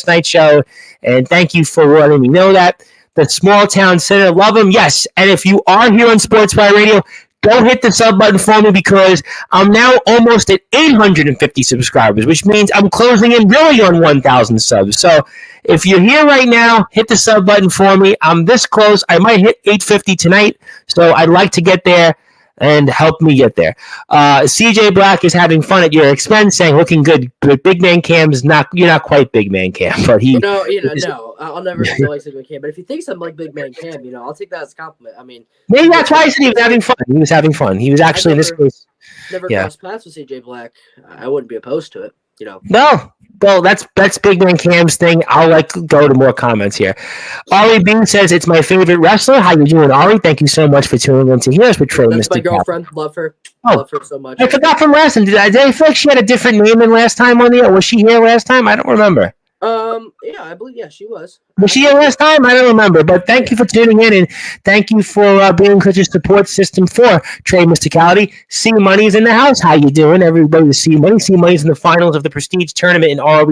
night's show, and thank you for letting me know that. The small town center, love him, yes. And if you are here on Sportswire Radio, go hit the sub button for me because I'm now almost at 850 subscribers, which means I'm closing in really on 1,000 subs. So if you're here right now, hit the sub button for me. I'm this close. I might hit 850 tonight, so I'd like to get there and help me get there. CJ Black is having fun at your expense, saying looking good. But Big Man Cam's you're not quite Big Man Cam, but he. No, I'll never feel like Big Man Cam. But if he thinks I'm like Big Man Cam, I'll take that as a compliment. I mean, maybe that's why I said he was having fun. He was having fun. He was actually in this case. Never crossed paths with CJ Black. I wouldn't be opposed to it. No. Well, that's Big Man Cam's thing. I'll go to more comments here. Ollie Bean says it's my favorite wrestler. How you doing, Ollie? Thank you so much for tuning in to hear us with Trey. That's my girlfriend. Love her. Love her so much. I forgot from last time. Did I feel like she had a different name than last time on the air? Was she here last time? I don't remember. Yeah, I believe she was. Was she here last time? I don't remember. But thank you for tuning in, and thank you for being such a support system for Trey Mysticality. C Money's in the house. How you doing, everybody? C Money. C Money's in the finals of the Prestige tournament in ROW.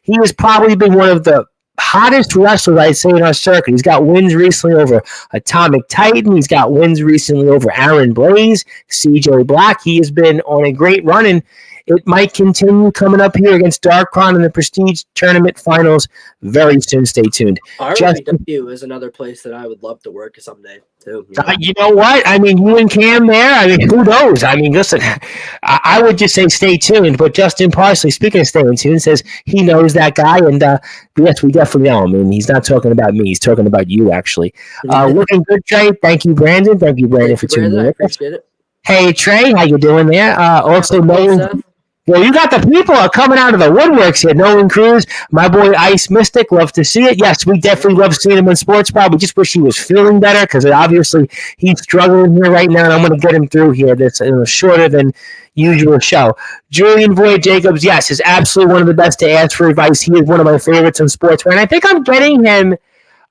He has probably been one of the hottest wrestlers, I'd say, in our circuit. He's got wins recently over Atomic Titan. He's got wins recently over Aaron Blaze, CJ Black. He has been on a great run, and it might continue coming up here against Darkron in the Prestige Tournament Finals very soon. Stay tuned. ROW is another place that I would love to work someday, too. You know what? I mean, you and Cam there, I mean, who knows? I mean, listen, I would just say stay tuned. But Justin Parsley, speaking of staying tuned, says he knows that guy. And yes, we definitely know him. And he's not talking about me. He's talking about you, actually. Looking good, Trey. Thank you, Brandon. Thank you, Brandon, for tuning in. I appreciate it. Hey, Trey, how you doing there? Also, Nolan. Well, you got the people are coming out of the woodworks here. Nolan Cruz, my boy Ice Mystic, love to see it. Yes, we definitely love seeing him in Sports Bar. We just wish he was feeling better because obviously he's struggling here right now, and I'm going to get him through here. This in a shorter than usual show. Julian Void Jacobs, yes, is absolutely one of the best to ask for advice. He is one of my favorites on Sports Bar, and I think I'm getting him.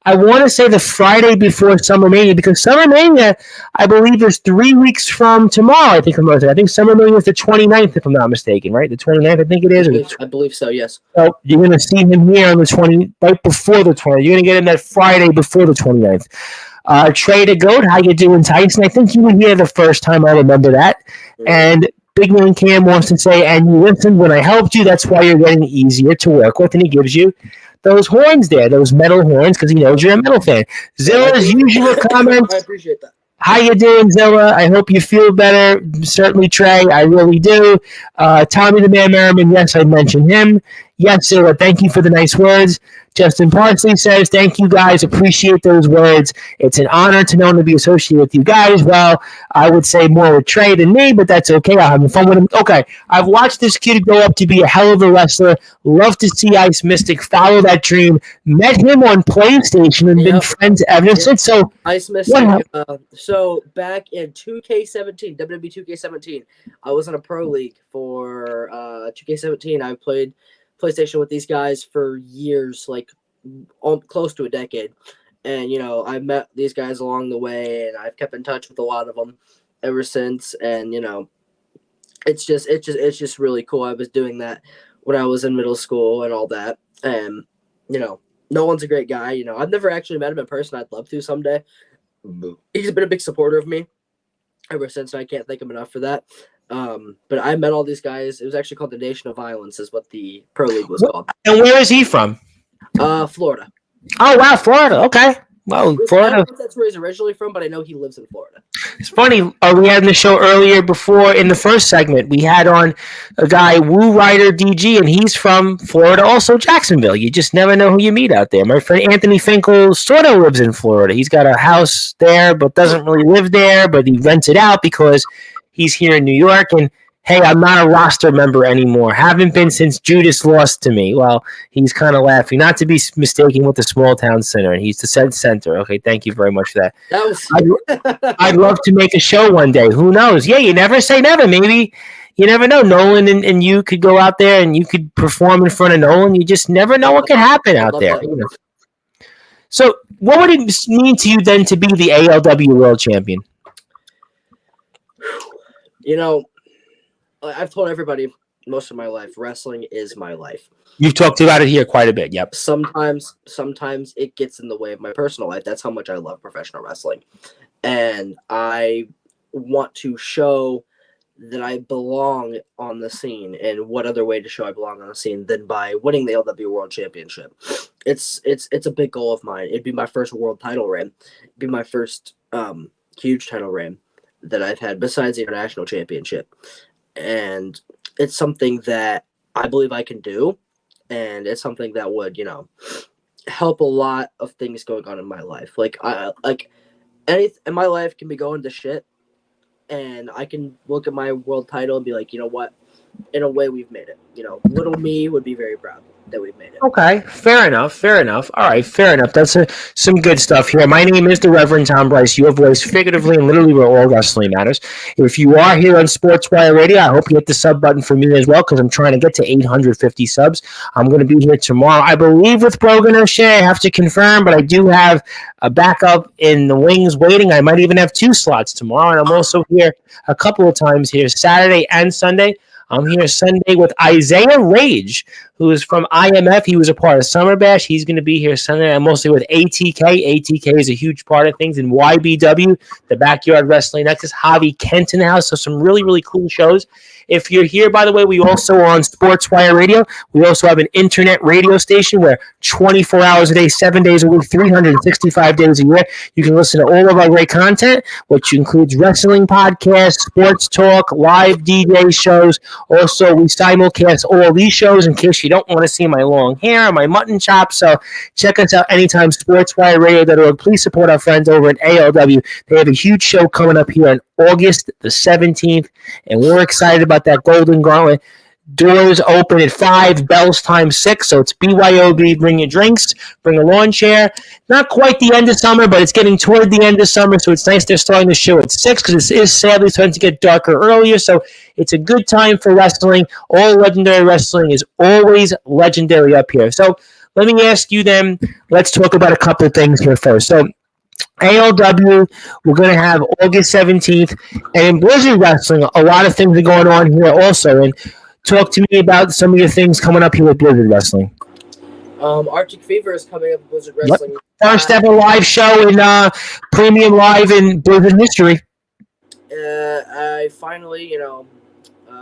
I want to say the Friday before Summer Mania because Summer Mania, I believe, is 3 weeks from tomorrow. I think Summer Mania is the 29th, if I'm not mistaken, right? The 29th, I think it is. I believe so, yes. So you're going to see him here on the 20th, right before the 20th. You're going to get him that Friday before the 29th. Trey the Goat, how you doing, Tyson? I think you were here the first time. I remember that. And Big Man Cam wants to say, and you listened when I helped you. That's why you're getting easier to work with, and he gives you those horns there, those metal horns, because he knows you're a metal fan. Zilla's usual comments. I appreciate that. How you doing, Zilla? I hope you feel better. Certainly, Trey. I really do. Tommy the Man Merriman, yes, I mentioned him. Yes, Zilla, thank you for the nice words. Justin Parsley says, thank you, guys. Appreciate those words. It's an honor to know and to be associated with you guys. Well, I would say more with Trey than me, but that's okay. I'm having fun with him. Okay, I've watched this kid grow up to be a hell of a wrestler. Love to see Ice Mystic follow that dream. Met him on PlayStation and been friends ever since. So, Ice Mystic. So back in 2K17, WWE 2K17, I was in a pro league for 2K17. I played PlayStation with these guys for years, like close to a decade. And, you know, I met these guys along the way, and I've kept in touch with a lot of them ever since. And, you know, it's just really cool. I was doing that when I was in middle school and all that. And, you know, Nolan's a great guy. You know, I've never actually met him in person. I'd love to someday. He's been a big supporter of me ever since, and I can't thank him enough for that. But I met all these guys. It was actually called the Nation of Violence, is what the pro league was called. And where is he from? Florida. Oh wow, Florida. Okay. Well, Florida. I don't know if that's where he's originally from, but I know he lives in Florida. It's funny. We had in the show earlier before in the first segment, we had on a guy, Woo Rider DG, and he's from Florida, also Jacksonville. You just never know who you meet out there. My friend Anthony Finkel sort of lives in Florida. He's got a house there, but doesn't really live there, but he rents it out because he's here in New York. And hey, I'm not a roster member anymore. Haven't been since Judas lost to me. Well, he's kind of laughing. Not to be mistaken with the small town center. He's the said center. Okay, thank you very much for that. I'd love to make a show one day. Who knows? Yeah, you never say never. Maybe you never know. Nolan and you could go out there and you could perform in front of Nolan. You just never know what could happen out there. You know? So what would it mean to you then to be the ALW World Champion? You know, I've told everybody most of my life, wrestling is my life. You've talked about it here quite a bit, yep. Sometimes it gets in the way of my personal life. That's how much I love professional wrestling. And I want to show that I belong on the scene. And what other way to show I belong on the scene than by winning the LW World Championship? It's a big goal of mine. It'd be my first world title reign. It'd be my first huge title reign that I've had besides the international championship. And it's something that I believe I can do, and it's something that would, you know, help a lot of things going on in my life. Like anything in my life can be going to shit, and I can look at my world title and be like, you know what? In a way, we've made it. You know, little me would be very proud that we've made it. Okay, fair enough. All right, fair enough. That's some good stuff here. My name is the Reverend Tom Bryce, your voice figuratively and literally where all wrestling matters. If you are here on Sportswire Radio, I hope you hit the sub button for me as well, because I'm trying to get to 850 subs. I'm going to be here tomorrow, I believe, with Brogan O'Shea. I have to confirm, but I do have a backup in the wings waiting. I might even have 2 slots tomorrow, and I'm also here a couple of times here, Saturday and Sunday. I'm here Sunday with Isaiah Rage, who is from IMF. He was a part of Summer Bash. He's going to be here Sunday. I'm mostly with ATK. ATK is a huge part of things. And YBW, the Backyard Wrestling Nexus. Javi Kent in the house. So some really, really cool shows. If you're here, by the way, we also are on Sportswire Radio. We also have an internet radio station where 24 hours a day, 7 days a week, 365 days a year, you can listen to all of our great content, which includes wrestling podcasts, sports talk, live DJ shows. Also, we simulcast all these shows in case you don't want to see my long hair or my mutton chops. So check us out anytime, sportswireradio.org. Please support our friends over at ALW. They have a huge show coming up here on August the 17th, and we're excited about that Golden Gauntlet. Doors open at 5, bells time 6, so it's BYOB. Bring your drinks, bring a lawn chair. Not quite the end of summer, but it's getting toward the end of summer, so it's nice they're starting the show at 6 because it is sadly starting to get darker earlier, so it's a good time for wrestling. All legendary wrestling is always legendary up here. So let me ask you then, let's talk about a couple of things here first. So ALW, we're going to have August 17th, and in Blizzard Wrestling, a lot of things are going on here also, and talk to me about some of your things coming up here with Blizzard Wrestling. Arctic Fever is coming up with Blizzard Wrestling. Yep. First ever live show in Premium Live in Blizzard history. I finally,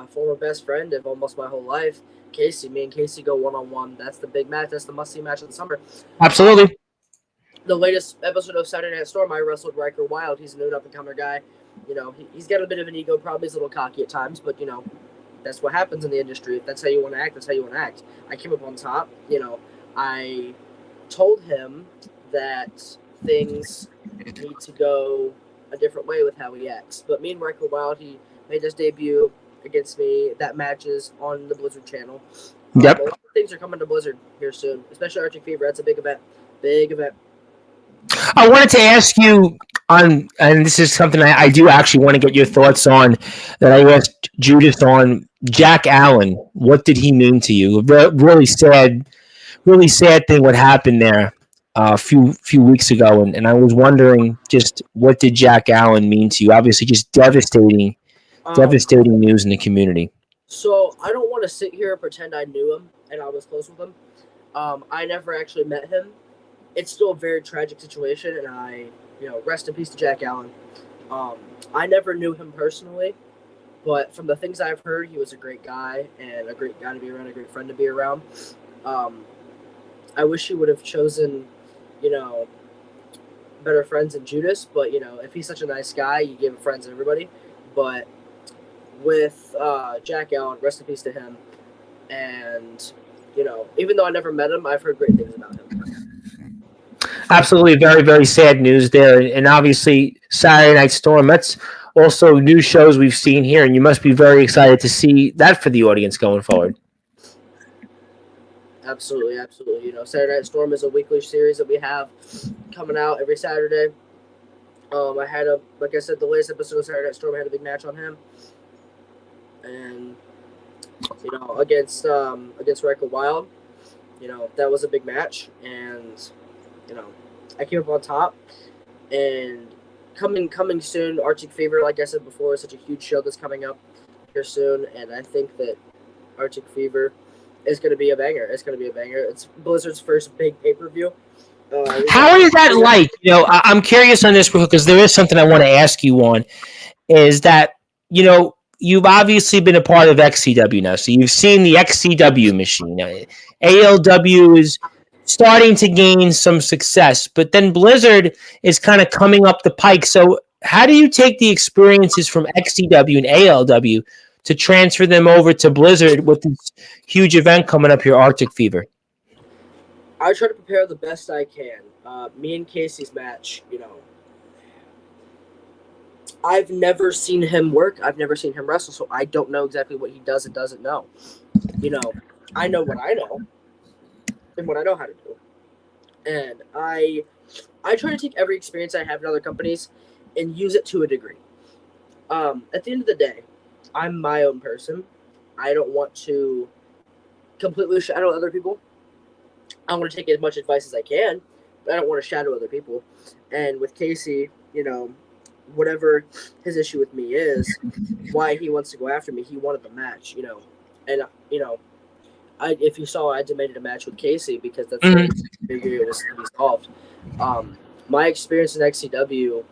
former best friend of almost my whole life, Casey. Me and Casey go one-on-one. That's the big match. That's the must-see match of the summer. Absolutely. The latest episode of Saturday Night Storm, I wrestled Riker Wilde. He's a new up-and-comer guy. He's got a bit of an ego problem. He's a little cocky at times, but, that's what happens in the industry. If that's how you want to act, that's how you want to act. I came up on top. I told him that things need to go a different way with how he acts. But me and Riker Wilde, he made his debut against me. That matches on the Blizzard channel. Yep. A lot of things are coming to Blizzard here soon, especially Arctic Fever. That's a big event. Big event. I wanted to ask you on, and this is something I do actually want to get your thoughts on, that I asked Judas on. Jack Allen, what did he mean to you? Really sad thing what happened there a few weeks ago, and I was wondering just what did Jack Allen mean to you? Obviously, just devastating news in the community. So I don't want to sit here and pretend I knew him and I was close with him. I never actually met him. It's still a very tragic situation, and I, rest in peace to Jack Allen. I never knew him personally, but from the things I've heard, he was a great guy and a great guy to be around, a great friend to be around. I wish he would have chosen, better friends than Judas, but, if he's such a nice guy, you give him friends to everybody. But with Jack Allen, rest in peace to him. And, even though I never met him, I've heard great things about him. Absolutely, very, very sad news there. And obviously, Saturday Night Storm, that's also new shows we've seen here, and you must be very excited to see that for the audience going forward. Absolutely. Saturday Night Storm is a weekly series that we have coming out every Saturday. Like I said, the latest episode of Saturday Night Storm, I had a big match on him. And, against Riker Wilde, that was a big match. And, I came up on top. And coming soon, Arctic Fever, like I said before, is such a huge show that's coming up here soon. And I think that Arctic Fever is going to be a banger. It's Blizzard's first big pay-per-view. How is that like? I'm curious on this because there is something I want to ask you on. Is that, you've obviously been a part of XCW now, so you've seen the XCW machine. ALW is starting to gain some success, but then Blizzard is kind of coming up the pike. So how do you take the experiences from XCW and ALW to transfer them over to Blizzard with this huge event coming up here, Arctic Fever? I try to prepare the best I can. Me and Casey's match, I've never seen him work. I've never seen him wrestle, so I don't know exactly what he does and doesn't know. I know what I know and what I know how to do. And I try to take every experience I have in other companies and use it to a degree. At the end of the day, I'm my own person. I don't want to completely shadow other people. I want to take as much advice as I can, but I don't want to shadow other people. And with Casey, whatever his issue with me is, why he wants to go after me, he wanted the match, And, if you saw, I demanded a match with Casey because that's the figure it was to be solved. My experience in XCW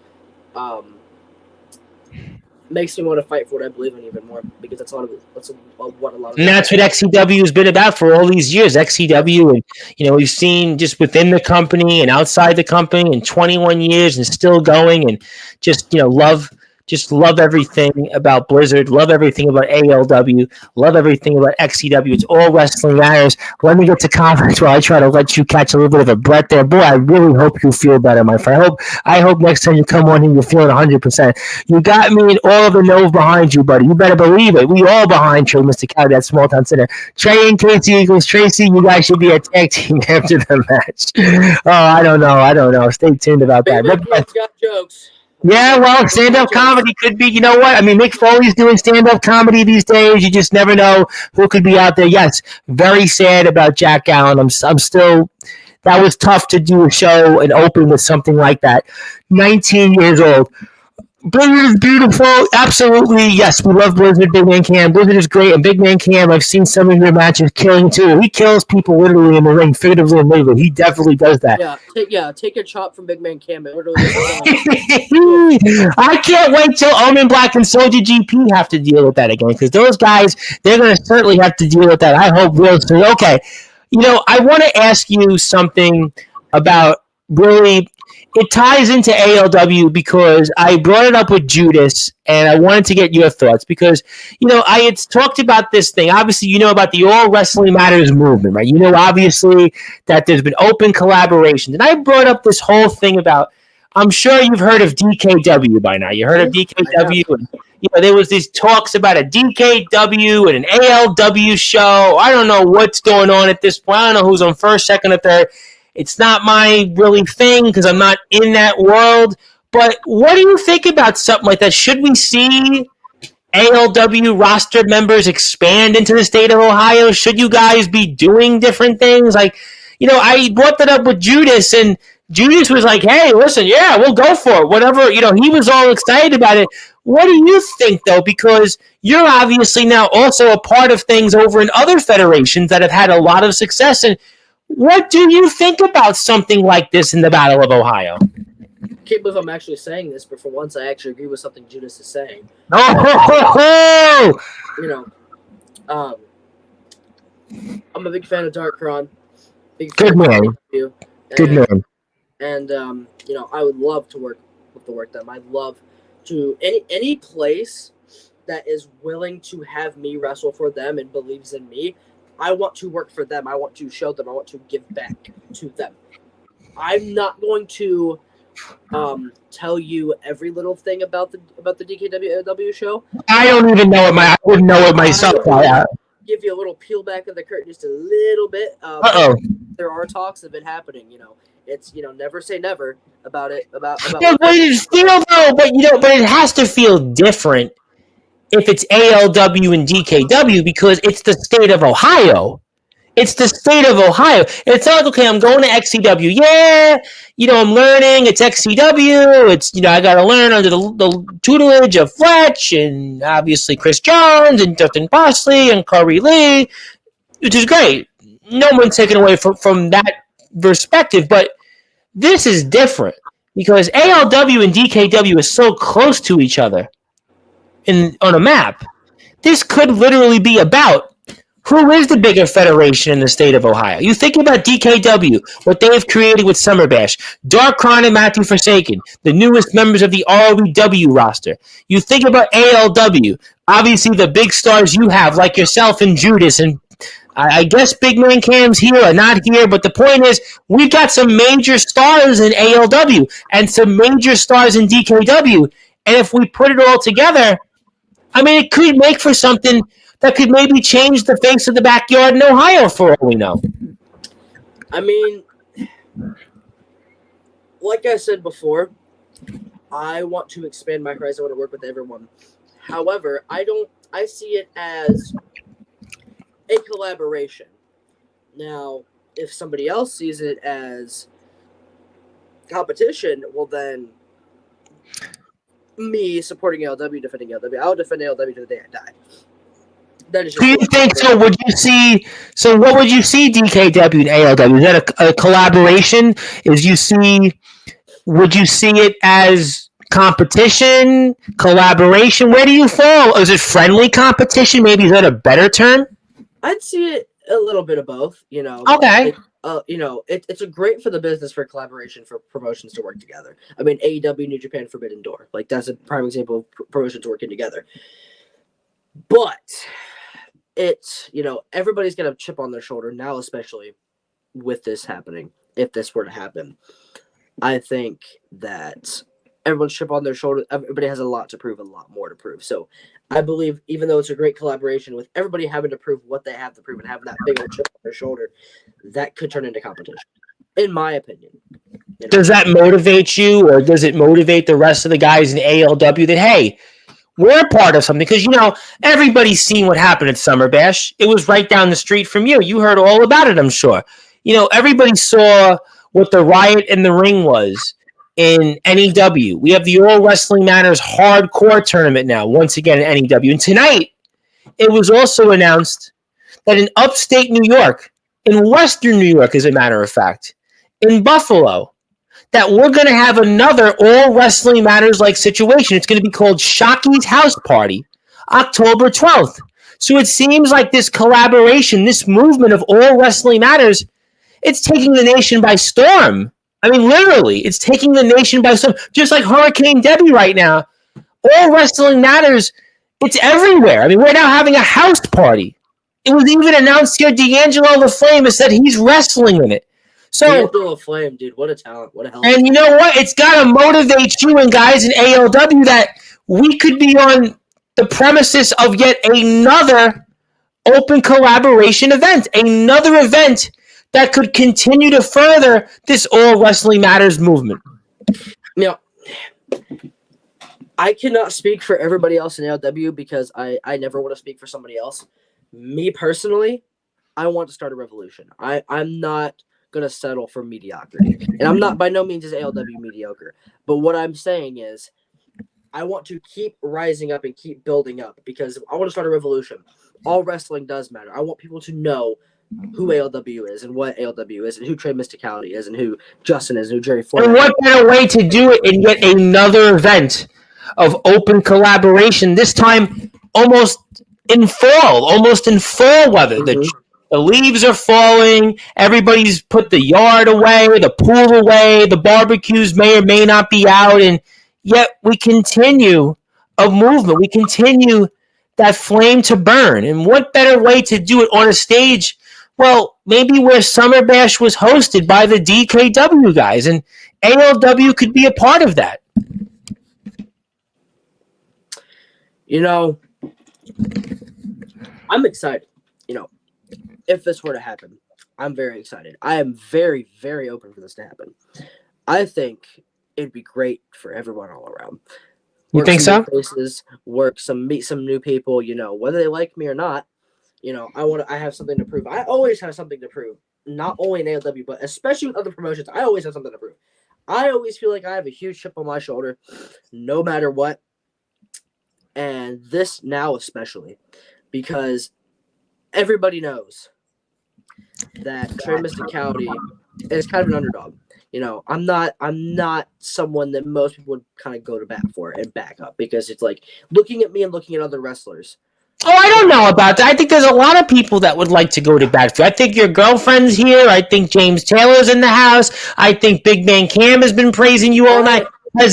makes me want to fight for what I believe in even more because that's what a lot of. And that's what XCW has been about for all these years. XCW, and we've seen just within the company and outside the company in 21 years and still going, and just love everything about Blizzard, love everything about ALW, love everything about XCW. It's all wrestling matters. Let me get to comments while I try to let you catch a little bit of a breath there. Boy, I really hope you feel better, my friend. I hope next time you come on here, you're feeling 100%. You got me and all of the Nove behind you, buddy. You better believe it. We all behind Trey, Mysticality, that small town center. Trey and Casey equals Tracy. You guys should be a tag team after the match. Oh, I don't know. Stay tuned about that. Got jokes. Yeah, well, stand-up comedy could be, you know what? I mean, Mick Foley's doing stand-up comedy these days. You just never know who could be out there. Yes, very sad about Jack Allen. I'm still, that was tough to do a show and open with something like that. 19 years old. Blizzard is beautiful. Absolutely. Yes, we love Blizzard, Big Man Cam. Blizzard is great. And Big Man Cam, I've seen some of your matches killing too. He kills people literally in the ring, figuratively and literally. He definitely does that. Take a chop from Big Man Cam. I can't wait till Omen Black and Soldier GP have to deal with that again, because those guys, they're going to certainly have to deal with that. I hope real soon. Okay. I want to ask you something about really. It ties into ALW because I brought it up with Judas, and I wanted to get your thoughts because, I had talked about this thing. Obviously, about the All Wrestling Matters movement, right? Obviously, that there's been open collaborations. And I brought up this whole thing about, I'm sure you've heard of DKW by now. You heard of DKW? And, there was these talks about a DKW and an ALW show. I don't know what's going on at this point. I don't know who's on first, second, or third. It's not my really thing because I'm not in that world. But what do you think about something like that? Should we see ALW roster members expand into the state of Ohio? Should you guys be doing different things? I brought that up with Judas, and Judas was like, hey, listen, yeah, we'll go for it. Whatever, he was all excited about it. What do you think, though? Because you're obviously now also a part of things over in other federations that have had a lot of success, and what do you think about something like this in the Battle of Ohio? I can't believe I'm actually saying this, but for once I actually agree with something Judas is saying. Oh! I'm a big fan of Darkron. Good man. Good man. And I would love to work with them. I'd love to any place that is willing to have me wrestle for them and believes in me. I want to work for them. I want to show them. I want to give back to them. I'm not going to tell you every little thing about the DKW show. I don't even know it. I wouldn't know it myself. Give you a little peel back of the curtain, just a little bit. There are talks that have been happening. It's never say never about it. But it has to feel different if it's ALW and DKW because it's the state of Ohio. It's the state of Ohio. It's not, okay, I'm going to XCW. Yeah, I'm learning. It's XCW. It's, I got to learn under the tutelage of Fletch and obviously Chris Jones and Dustin Bosley and Corey Lee, which is great. No one's taken away from that perspective, but this is different because ALW and DKW is so close to each other on a map. This could literally be about who is the bigger federation in the state of Ohio. You think about DKW, what they have created with Summer Bash, Darkron and Matthew Forsaken, the newest members of the ROW roster. You think about ALW, obviously the big stars you have, like yourself and Judas, and I guess Big Man Cam's here or not here, but the point is we've got some major stars in ALW and some major stars in DKW, and if we put it all together, it could make for something that could maybe change the face of the backyard in Ohio for all we know. Like I said before, I want to expand my horizon. I want to work with everyone. However, I see it as a collaboration. Now, if somebody else sees it as competition, well then me supporting LW, defending LW, I'll defend LW to the day I die. That is just do you think so? What would you see DKW and ALW? Is that a collaboration? Would you see it as competition, collaboration? Where do you fall? Is it friendly competition? Maybe is that a better term? I'd see it a little bit of both. Okay. It's a great for the business for collaboration for promotions to work together. AEW, New Japan, Forbidden Door, that's a prime example of promotions working together. But it's everybody's got a chip on their shoulder now, especially with this happening. If this were to happen, I think that everyone's chip on their shoulder. Everybody has a lot to prove, a lot more to prove. So I believe, even though it's a great collaboration with everybody having to prove what they have to prove and having that big old chip on their shoulder, that could turn into competition, in my opinion. Does that motivate you, or does it motivate the rest of the guys in ALW that, hey, we're part of something? Because, everybody's seen what happened at Summer Bash. It was right down the street from you. You heard all about it, I'm sure. Everybody saw what the riot in the ring was. in NEW. We have the All Wrestling Matters Hardcore Tournament now, once again in NEW. And tonight, it was also announced that in upstate New York, in western New York, as a matter of fact, in Buffalo, that we're going to have another All Wrestling Matters-like situation. It's going to be called Shocky's House Party, October 12th. So it seems like this collaboration, this movement of All Wrestling Matters, it's taking the nation by storm. I mean, literally, it's taking the nation by storm. Just like Hurricane Debbie right now. All Wrestling Matters, it's everywhere. I mean, we're now having a house party. It was even announced here, D'Angelo the Flame has said he's wrestling in it. So, D'Angelo the Flame, dude, what a talent. What a hell. And you know what? It's got to motivate you and guys in ALW that we could be on the premises of yet another open collaboration event. Another event that could continue to further this All Wrestling Matters movement. Now, I cannot speak for everybody else in ALW because I never want to speak for somebody else. Me personally, I want to start a revolution. I'm not going to settle for mediocrity. And I'm not, by no means is ALW mediocre. But what I'm saying is, I want to keep rising up and keep building up because I want to start a revolution. All wrestling does matter. I want people to know who ALW is and what ALW is and who Trey Mysticality is and who Justin is and who Jerry Ford is. And what better way to do it in yet another event of open collaboration, this time almost in fall weather. The leaves are falling. Everybody's put the yard away, the pool away. The barbecues may or may not be out. And yet we continue a movement. We continue that flame to burn. And what better way to do it on a stage? Well, maybe where Summer Bash was hosted by the DKW guys. And ALW could be a part of that. You know, I'm excited. You know, if this were to happen, I'm very excited. I am very, very open for this to happen. I think it'd be great for everyone all around. You think so? Places, meet some new people. You know, whether they like me or not. You know, I have something to prove. I always have something to prove. Not only in ALW, but especially with other promotions. I always have something to prove. I always feel like I have a huge chip on my shoulder, no matter what. And this now especially, because everybody knows that Trey Mysticality is kind of an underdog. You know, I'm not someone that most people would kind of go to bat for and back up because it's like looking at me and looking at other wrestlers. Oh, I don't know about that. I think there's a lot of people that would like to go to bat for you. I think your girlfriend's here. I think James Taylor's in the house. I think Big Man Cam has been praising you all night. I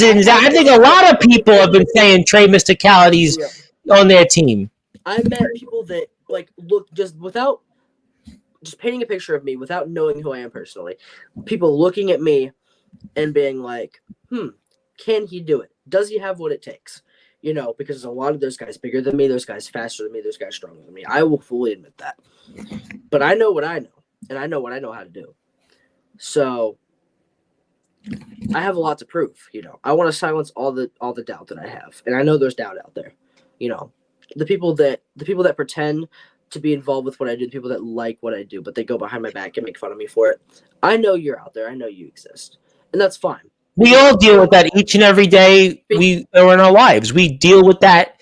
think a lot of people have been saying Trey Mysticality's on their team. I met people that like look just painting a picture of me without knowing who I am personally. People looking at me and being like, can he do it? Does he have what it takes? You know, because there's a lot of those guys bigger than me, those guys faster than me, those guys stronger than me. I will fully admit that. But I know what I know, and I know what I know how to do. So I have a lot to prove, you know. I want to silence all the doubt that I have. And I know there's doubt out there. You know, the people that pretend to be involved with what I do, the people that like what I do, but they go behind my back and make fun of me for it. I know you're out there. I know you exist. And that's fine. We all deal with that each and every day we are in our lives. We deal with that,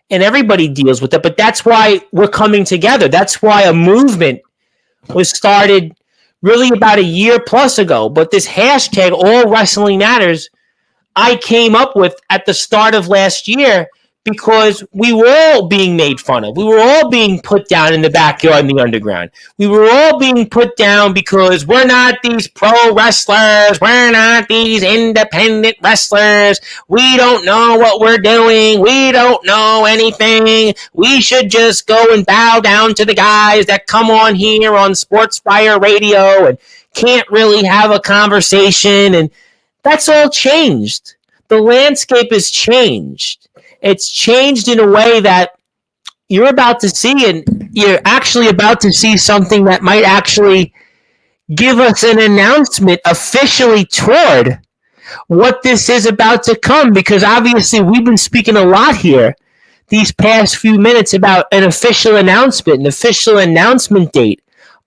and everybody deals with that. But that's why we're coming together. That's why a movement was started really about a year plus ago. But this hashtag, All Wrestling Matters, I came up with at the start of last year because we were all being made fun of. We were all being put down in the backyard in the underground. We were all being put down because we're not these pro wrestlers. We're not these independent wrestlers. We don't know what we're doing. We don't know anything. We should just go and bow down to the guys that come on here on Sportzwire radio and can't really have a conversation. And that's all changed. The landscape has changed. It's changed in a way that you're about to see, and you're actually about to see something that might actually give us an announcement officially toward what this is about to come, because obviously we've been speaking a lot here these past few minutes about an official announcement date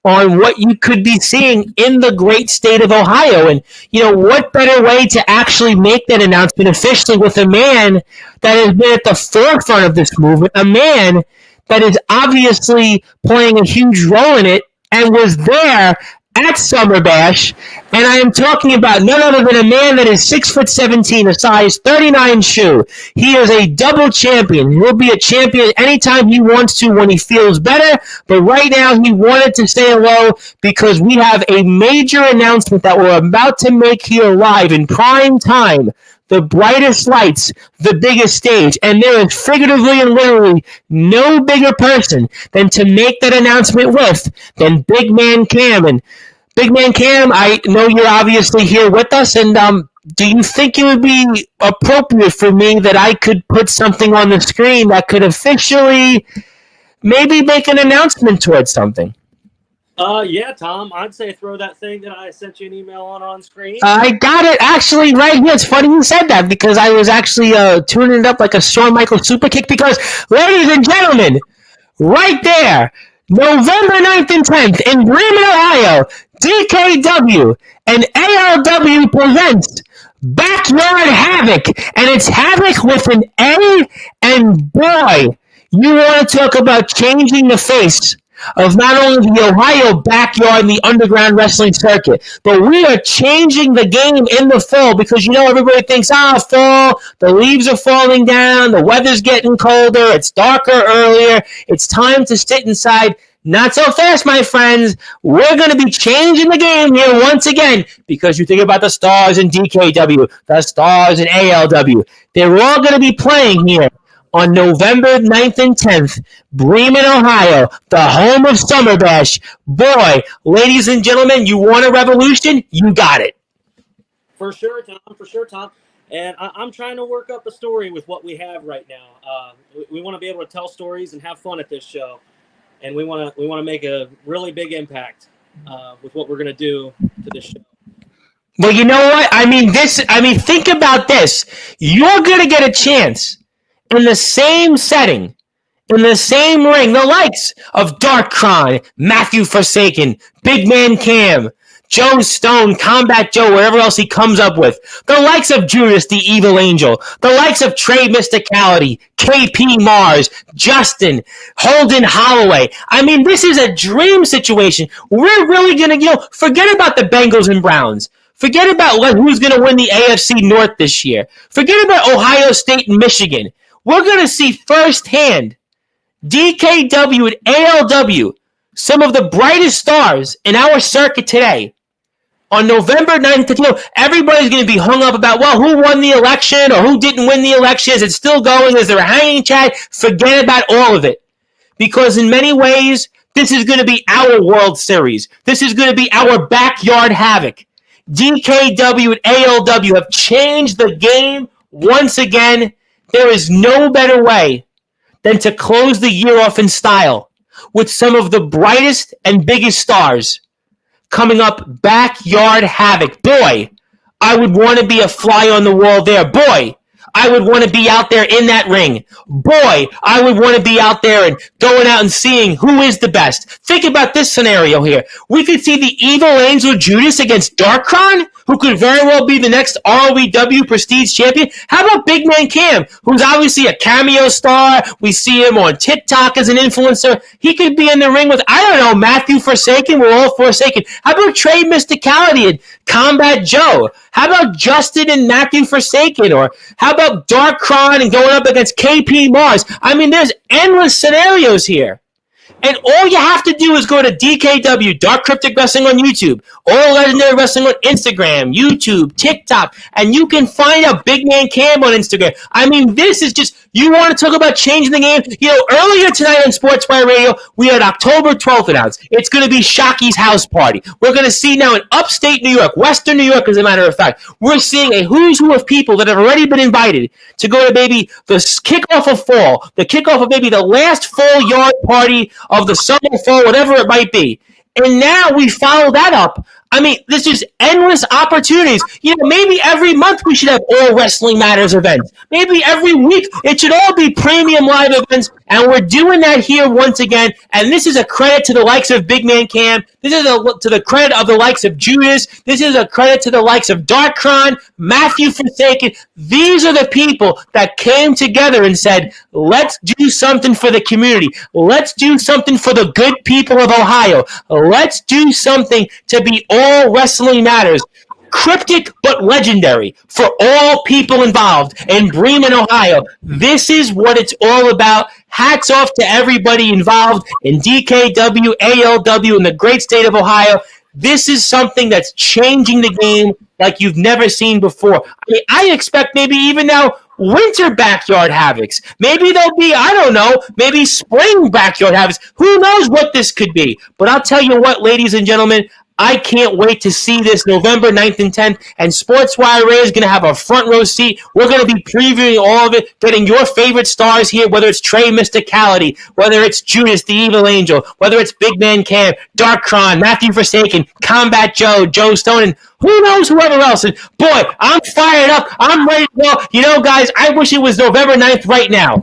on what you could be seeing in the great state of Ohio. And, what better way to actually make that announcement officially with a man that has been at the forefront of this movement, a man that is obviously playing a huge role in it and was there at Summer Bash, and I am talking about none other than a man that is 6'17", a size 39 shoe. He is a double champion. He'll be a champion anytime he wants to when he feels better, but right now he wanted to say hello because we have a major announcement that we're about to make here live in prime time. The brightest lights, the biggest stage, and there is figuratively and literally no bigger person than to make that announcement with than Big Man Cam. And Big Man Cam, I know you're obviously here with us, and do you think it would be appropriate for me that I could put something on the screen that could officially maybe make an announcement towards something? Yeah, Tom, I'd say throw that thing that I sent you an email on screen. I got it actually right here. It's funny you said that because I was actually tuning it up like a Shawn Michaels super kick because, ladies and gentlemen, right there, November 9th and 10th in Bremen, Ohio, DKW and ALW presents Backyard Havoc, and it's Havoc with an A, and boy, you want to talk about changing the face of not only the Ohio backyard and the underground wrestling circuit, but we are changing the game in the fall because, everybody thinks, fall, the leaves are falling down, the weather's getting colder, it's darker earlier, it's time to sit inside. Not so fast, my friends. We're going to be changing the game here once again because you think about the Stars in DKW, the Stars in ALW. They're all going to be playing here on November 9th and 10th, Bremen, Ohio, the home of Summer Bash. Boy, ladies and gentlemen, you want a revolution? You got it. For sure, Tom. And I'm trying to work up a story with what we have right now. We want to be able to tell stories and have fun at this show. And we want to make a really big impact with what we're going to do to this show. Well, you know what? Think about this. You're going to get a chance in the same setting, in the same ring, the likes of Darkron, Matthew Forsaken, Big Man Cam, Joe Stone, Combat Joe, whatever else he comes up with, the likes of Judas, the Evil Angel, the likes of Trey Mysticality, KP Mars, Justin, Holden Holloway. This is a dream situation. We're really going to, forget about the Bengals and Browns. Forget about who's going to win the AFC North this year. Forget about Ohio State and Michigan. We're going to see firsthand DKW and ALW, some of the brightest stars in our circuit today. On November 9th, everybody's going to be hung up about, who won the election or who didn't win the election. Is it still going? Is there a hanging chat? Forget about all of it. Because in many ways, this is going to be our World Series. This is going to be our backyard havoc. DKW and ALW have changed the game once again. There is no better way than to close the year off in style with some of the brightest and biggest stars coming up backyard havoc. Boy, I would want to be a fly on the wall there. Boy, I would want to be out there in that ring. Boy, I would want to be out there and going out and seeing who is the best. Think about this scenario here. We could see the Evil Angel Judas against Darkron, who could very well be the next ROEW Prestige Champion. How about Big Man Cam, who's obviously a cameo star? We see him on TikTok as an influencer. He could be in the ring with, Matthew Forsaken. We're all Forsaken. How about Trey Mysticality and Combat Joe? How about Justin and Matthew Forsaken? Or how about Darkron and going up against KP Mars? There's endless scenarios here. And all you have to do is go to DKW, Dark Cryptic Wrestling on YouTube, All Legendary Wrestling on Instagram, YouTube, TikTok, and you can find out Big Man Cam on Instagram. This is just, you want to talk about changing the game? Earlier tonight on Sportswire Radio, we had October 12th announced. It's going to be Shocky's house party. We're going to see now in upstate New York, Western New York, as a matter of fact, we're seeing a who's who of people that have already been invited to go to maybe the kickoff of fall, the kickoff of maybe the last fall yard party of the summer, fall, whatever it might be. And now we follow that up. There's just endless opportunities. Maybe every month we should have All Wrestling Matters events. Maybe every week it should all be premium live events And we're doing that here once again. And this is a credit to the likes of Big Man Cam. This is to the credit of the likes of Judas. This is a credit to the likes of Darkron, Matthew Forsaken. These are the people that came together and said, let's do something for the community. Let's do something for the good people of Ohio. Let's do something to be all wrestling matters. Cryptic but legendary for all people involved in Bremen, Ohio. This is what it's all about. Hats off to everybody involved in DKW, ALW, in the great state of Ohio. This is something that's changing the game like you've never seen before. I expect maybe even now winter backyard havocs. Maybe there'll be, I don't know, maybe spring backyard havocs. Who knows what this could be? But I'll tell you what, ladies and gentlemen, I can't wait to see this November 9th and 10th, and Sportswire Radio is going to have a front row seat. We're going to be previewing all of it, getting your favorite stars here, whether it's Trey Mysticality, whether it's Judas the Evil Angel, whether it's Big Man Cam, Darkron, Matthew Forsaken, Combat Joe, Joe Stone, and who knows whoever else. And boy, I'm fired up. I'm ready to go. You know, guys, I wish it was November 9th right now.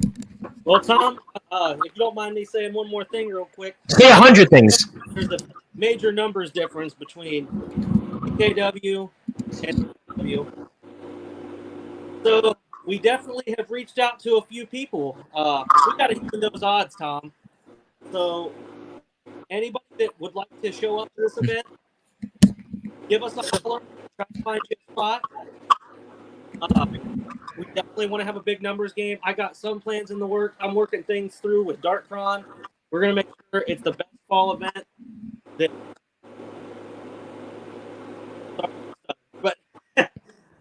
Well, Tom, if you don't mind me saying one more thing real quick. Say 100 things. There's a major numbers difference between KW and W. So we definitely have reached out to a few people. We got to even those odds, Tom. So anybody that would like to show up to this event, give us a holler. Try to find you a spot. We definitely want to have a big numbers game. I got some plans in the work. I'm working things through with Darkron. We're going to make sure it's the best fall event. But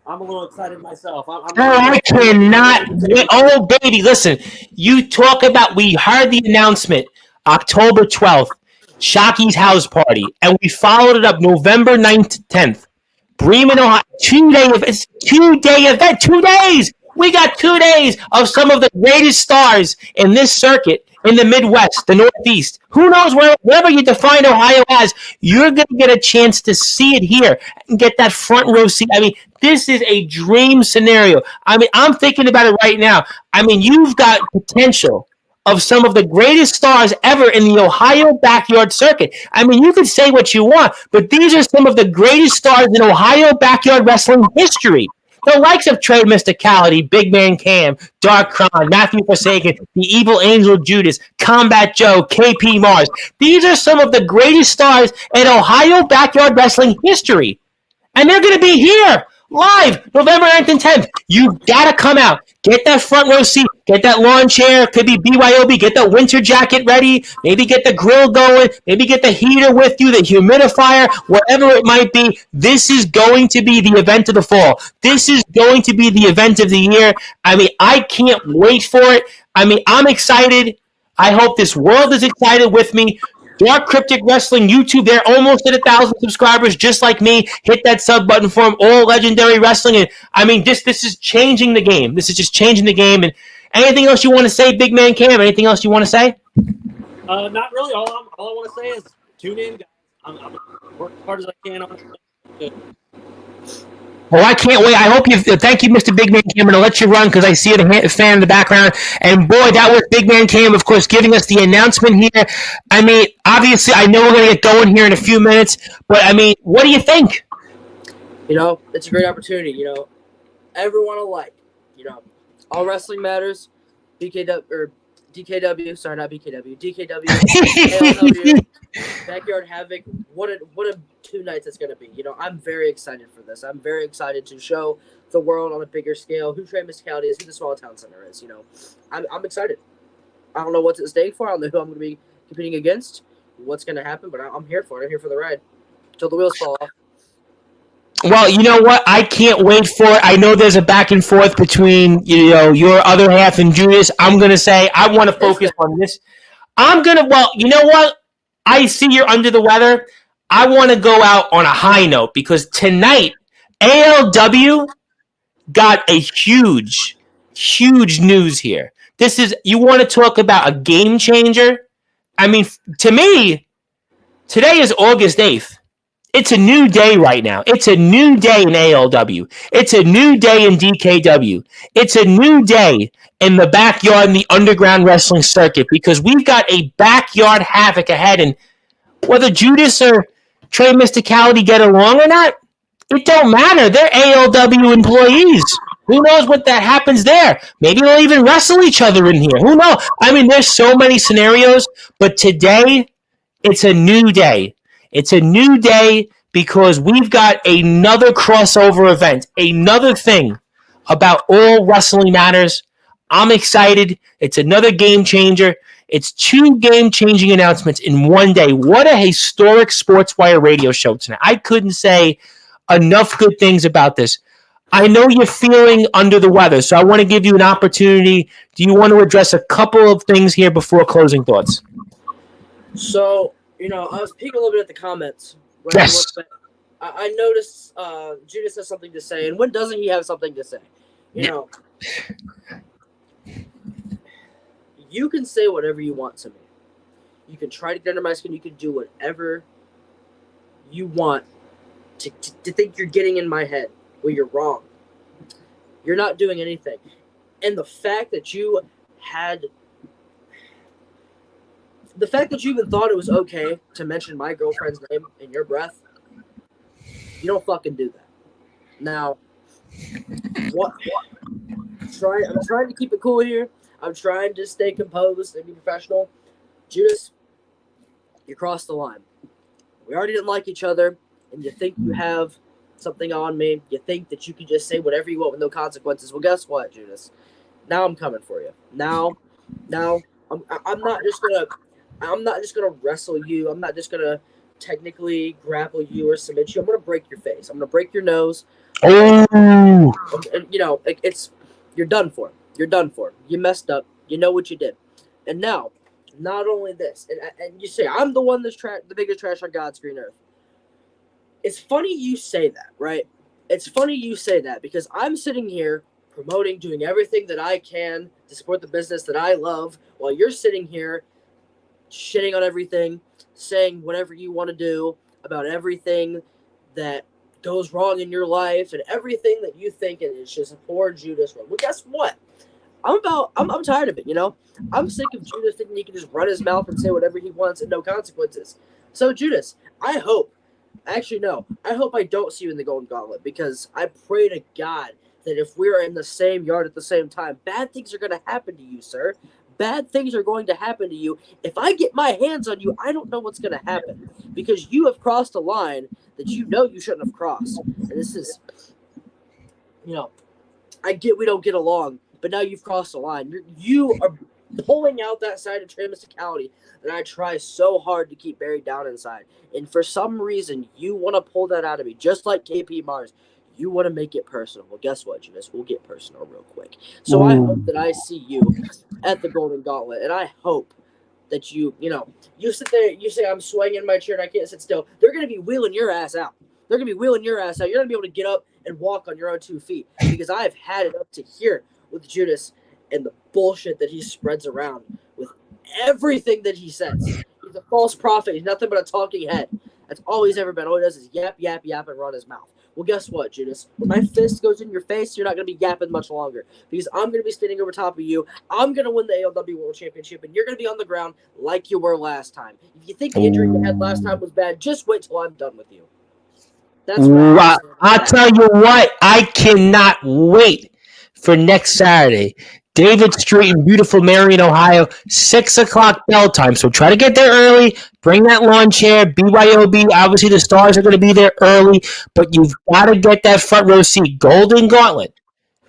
I'm a little excited myself. I cannot. Oh, baby, listen. You talk about, we heard the announcement October 12th, Shocky's house party, and we followed it up November 9th, 10th. Bremen, Ohio, 2-day event. 2 days. We got 2 days of some of the greatest stars in this circuit in the Midwest, the Northeast. Who knows, wherever you define Ohio as, you're going to get a chance to see it here and get that front row seat. I mean, this is a dream scenario. I mean, I'm thinking about it right now. I mean, you've got potential of some of the greatest stars ever in the Ohio backyard circuit. I mean, you could say what you want, but these are some of the greatest stars in Ohio backyard wrestling history. The likes of Trey Mysticality, Big Man Cam, Darkron, Matthew Forsaken, the Evil Angel Judas, Combat Joe, KP Mars. These are some of the greatest stars in Ohio backyard wrestling history. And they're going to be here live November 9th and 10th. You got to come out. Get that front row seat. Get that lawn chair. Could be BYOB. Get that winter jacket ready. Maybe get the grill going. Maybe get the heater with you, the humidifier, whatever it might be. This is going to be the event of the fall. This is going to be the event of the year. I mean, I can't wait for it. I mean, I'm excited. I hope this world is excited with me. Dark Cryptic Wrestling YouTube, they're almost at 1,000 subscribers, just like me. Hit that sub button for them. All Legendary Wrestling. And I mean, this is changing the game. This is just changing the game. And anything else you want to say, Big Man Cam? Anything else you want to say? Not really. All I want to say is tune in, guys. I'm working as hard as I can on it. Well, I can't wait. I hope you. Thank you, Mr. Big Man Cam. I'm going to let you run because I see a fan in the background. And boy, that was Big Man Cam, of course, giving us the announcement here. I mean, obviously, I know we're going to get going here in a few minutes. But, I mean, what do you think? You know, it's a great opportunity. You know, everyone alike. You know, all wrestling matters. DKW, sorry, not BKW. DKW, ALW, Backyard Havoc. What a 2 nights it's going to be. You know, I'm very excited for this. I'm very excited to show the world on a bigger scale who Trey Mysticality is, who the Small Town Center is. You know, I'm excited. I don't know what's at stake for. I don't know who I'm going to be competing against, what's going to happen, but I'm here for it. I'm here for the ride until the wheels fall off. Well, you know what? I can't wait for it. I know there's a back and forth between, you know, your other half and Judas. I'm going to say I want to focus on this. Well, you know what? I see you're under the weather. I want to go out on a high note because tonight, ALW got a huge news here. You want to talk about a game changer? I mean, to me, today is August 8th. It's a new day right now. It's a new day in ALW. It's a new day in DKW. It's a new day in the backyard in the underground wrestling circuit because we've got a backyard havoc ahead. And whether Judas or Trey Mysticality get along or not, it don't matter. They're ALW employees. Who knows what that happens there? Maybe they'll even wrestle each other in here. Who knows? I mean, there's so many scenarios, but today it's a new day. It's a new day because we've got another crossover event, another thing about all wrestling matters. I'm excited. It's another game changer. It's 2 game-changing announcements in one day. What a historic Sportswire radio show tonight. I couldn't say enough good things about this. I know you're feeling under the weather, so I want to give you an opportunity. Do you want to address a couple of things here before closing thoughts? So, I was peeking a little bit at the comments. Yes. I noticed Judas has something to say, and when doesn't he have something to say? You can say whatever you want to me. You can try to get under my skin. You can do whatever you want to think you're getting in my head. Well, you're wrong. You're not doing anything. And the fact that you even thought it was okay to mention my girlfriend's name in your breath, you don't fucking do that. Now, what? I'm trying to keep it cool here. I'm trying to stay composed and be professional. Judas, you crossed the line. We already didn't like each other, and you think you have something on me. You think that you can just say whatever you want with no consequences. Well, guess what, Judas? Now I'm coming for you. Now, I'm not just gonna wrestle you. I'm not just gonna technically grapple you or submit you. I'm gonna break your face. I'm gonna break your nose. Oh. And you're done for. You're done for. You messed up. You know what you did. And now, not only this, and you say I'm the one that's the biggest trash on God's green earth. It's funny you say that, right? It's funny you say that because I'm sitting here promoting, doing everything that I can to support the business that I love, while you're sitting here shitting on everything, saying whatever you want to do about everything that goes wrong in your life and everything that you think is just a poor Judas. Well, guess what? I'm tired of it, I'm sick of Judas thinking he can just run his mouth and say whatever he wants and no consequences. So, Judas, I hope I don't see you in the Golden Gauntlet because I pray to God that if we're in the same yard at the same time, bad things are going to happen to you, sir. Bad things are going to happen to you. If I get my hands on you, I don't know what's going to happen because you have crossed a line that you shouldn't have crossed. And this is, I get we don't get along, but now you've crossed a line. You are pulling out that side of Trey Mysticality that I try so hard to keep buried down inside. And for some reason, you want to pull that out of me, just like KP Mars. You want to make it personal. Well, guess what, Judas? We'll get personal real quick. So I hope that I see you at the Golden Gauntlet, and I hope that you sit there, you say, I'm swaying in my chair and I can't sit still. They're going to be wheeling your ass out. You're going to be able to get up and walk on your own 2 feet because I've had it up to here with Judas and the bullshit that he spreads around with everything that he says. He's a false prophet. He's nothing but a talking head. That's all he's ever been. All he does is yap, yap, yap, and run his mouth. Well, guess what, Judas? When my fist goes in your face, you're not going to be yapping much longer because I'm going to be standing over top of you. I'm going to win the ALW World Championship, and you're going to be on the ground like you were last time. If you think the injury you had last time was bad, just wait till I'm done with you. That's what I'll tell you what. I cannot wait for next Saturday. David Street in beautiful Marion, Ohio, 6 o'clock bell time. So try to get there early. Bring that lawn chair. BYOB. Obviously, the stars are going to be there early, but you've got to get that front row seat. Golden Gauntlet.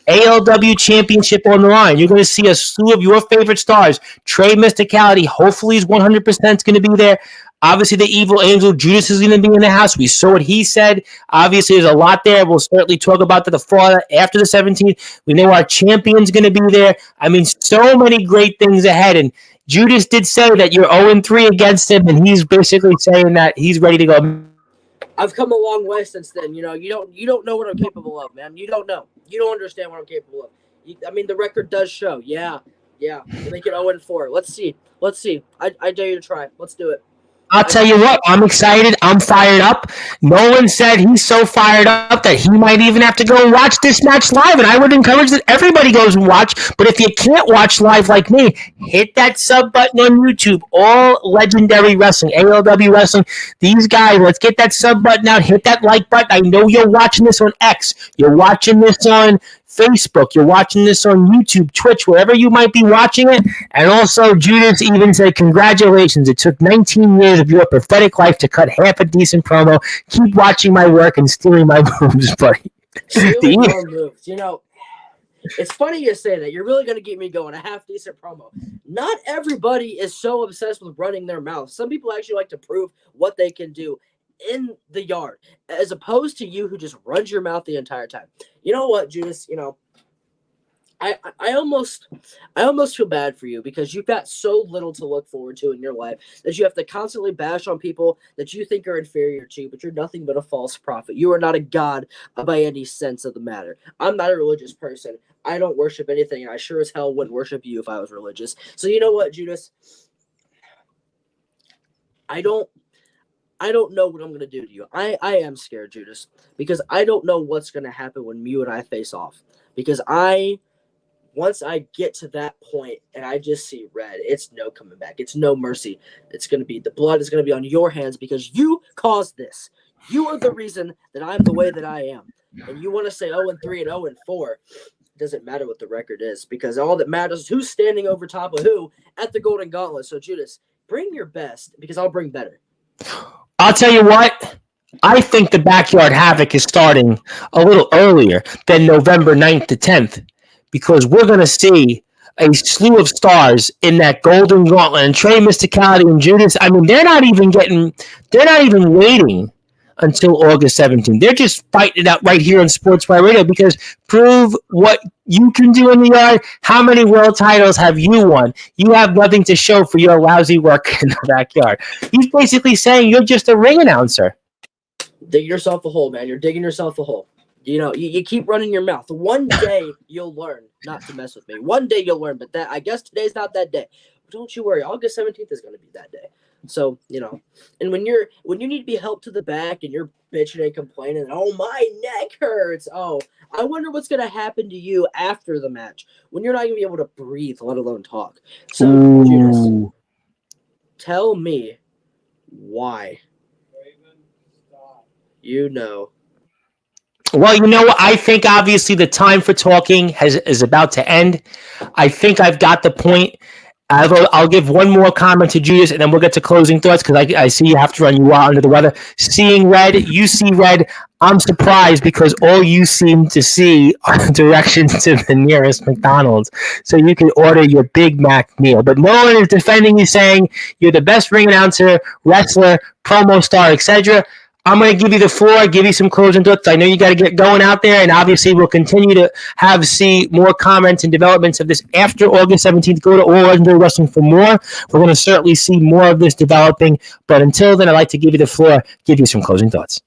ALW Championship on the line. You're going to see a slew of your favorite stars. Trey Mysticality, hopefully he's 100% going to be there. Obviously, the Evil Angel, Judas, is going to be in the house. We saw what he said. Obviously, there's a lot there. We'll certainly talk about that the fall after the 17th. We know our champion's going to be there. I mean, so many great things ahead. And Judas did say that you're 0-3 against him, and he's basically saying that he's ready to go. I've come a long way since then. You don't know what I'm capable of, man. You don't know. You don't understand what I'm capable of. The record does show. Yeah. You make it 0-4. Let's see. I dare you to try. Let's do it. I'll tell you what, I'm excited. I'm fired up. Nolan said he's so fired up that he might even have to go and watch this match live. And I would encourage that everybody goes and watch. But if you can't watch live like me, hit that sub button on YouTube. All Legendary Wrestling, ALW Wrestling. These guys, let's get that sub button out. Hit that like button. I know you're watching this on X. You're watching this on Facebook, you're watching this on YouTube, Twitch, wherever you might be watching it. And also, Judas even said, congratulations, it took 19 years of your pathetic life to cut half a decent promo. Keep watching my work and stealing my moves, buddy. Stealing your moves. You know, it's funny you say that. You're really going to get me going. A half-decent promo. Not everybody is so obsessed with running their mouth. Some people actually like to prove what they can do in the yard, as opposed to you who just runs your mouth the entire time. You know what, Judas? You know, I almost feel bad for you because you've got so little to look forward to in your life that you have to constantly bash on people that you think are inferior to you, but you're nothing but a false prophet. You are not a god by any sense of the matter. I'm not a religious person. I don't worship anything, and I sure as hell wouldn't worship you if I was religious. So you know what, Judas? I don't know what I'm going to do to you. I am scared, Judas, because I don't know what's going to happen when you and I face off. Because once I get to that point and I just see red, it's no coming back. It's no mercy. It's going to be, the blood is going to be on your hands because you caused this. You are the reason that I'm the way that I am. And you want to say 0-3 and 0-4. It doesn't matter what the record is because all that matters is who's standing over top of who at the Golden Gauntlet. So, Judas, bring your best because I'll bring better. I'll tell you what, I think the Backyard Havoc is starting a little earlier than November 9th to 10th because we're going to see a slew of stars in that Golden Gauntlet. And Trey, Mysticality, and Judas, I mean, they're not even waiting until August 17th. They're just fighting it out right here on Sportswire Radio because prove what you can do in the yard. How many world titles have you won? You have nothing to show for your lousy work in the backyard. He's basically saying you're just a ring announcer. Dig yourself a hole, man. You're digging yourself a hole. You know, you keep running your mouth. One day you'll learn not to mess with me. One day you'll learn, but that I guess today's not that day. But don't you worry. August 17th is going to be that day. So, you know, and when you need to be helped to the back and you're bitching and complaining, oh, my neck hurts. Oh, I wonder what's going to happen to you after the match when you're not going to be able to breathe, let alone talk. So, Judas, tell me why. You know. Well, you know what? I think obviously the time for talking is about to end. I think I've got the point. I'll give one more comment to Judas, and then we'll get to closing thoughts because I see you have to run. You are under the weather. Seeing red, you see red. I'm surprised because all you seem to see are directions to the nearest McDonald's, so you can order your Big Mac meal. But no one is defending you, saying you're the best ring announcer, wrestler, promo star, etc. I'm going to give you the floor, give you some closing thoughts. I know you got to get going out there, and obviously we'll continue to see more comments and developments of this after August 17th. Go to All Legendary Wrestling for more. We're going to certainly see more of this developing, but until then, I'd like to give you the floor, give you some closing thoughts.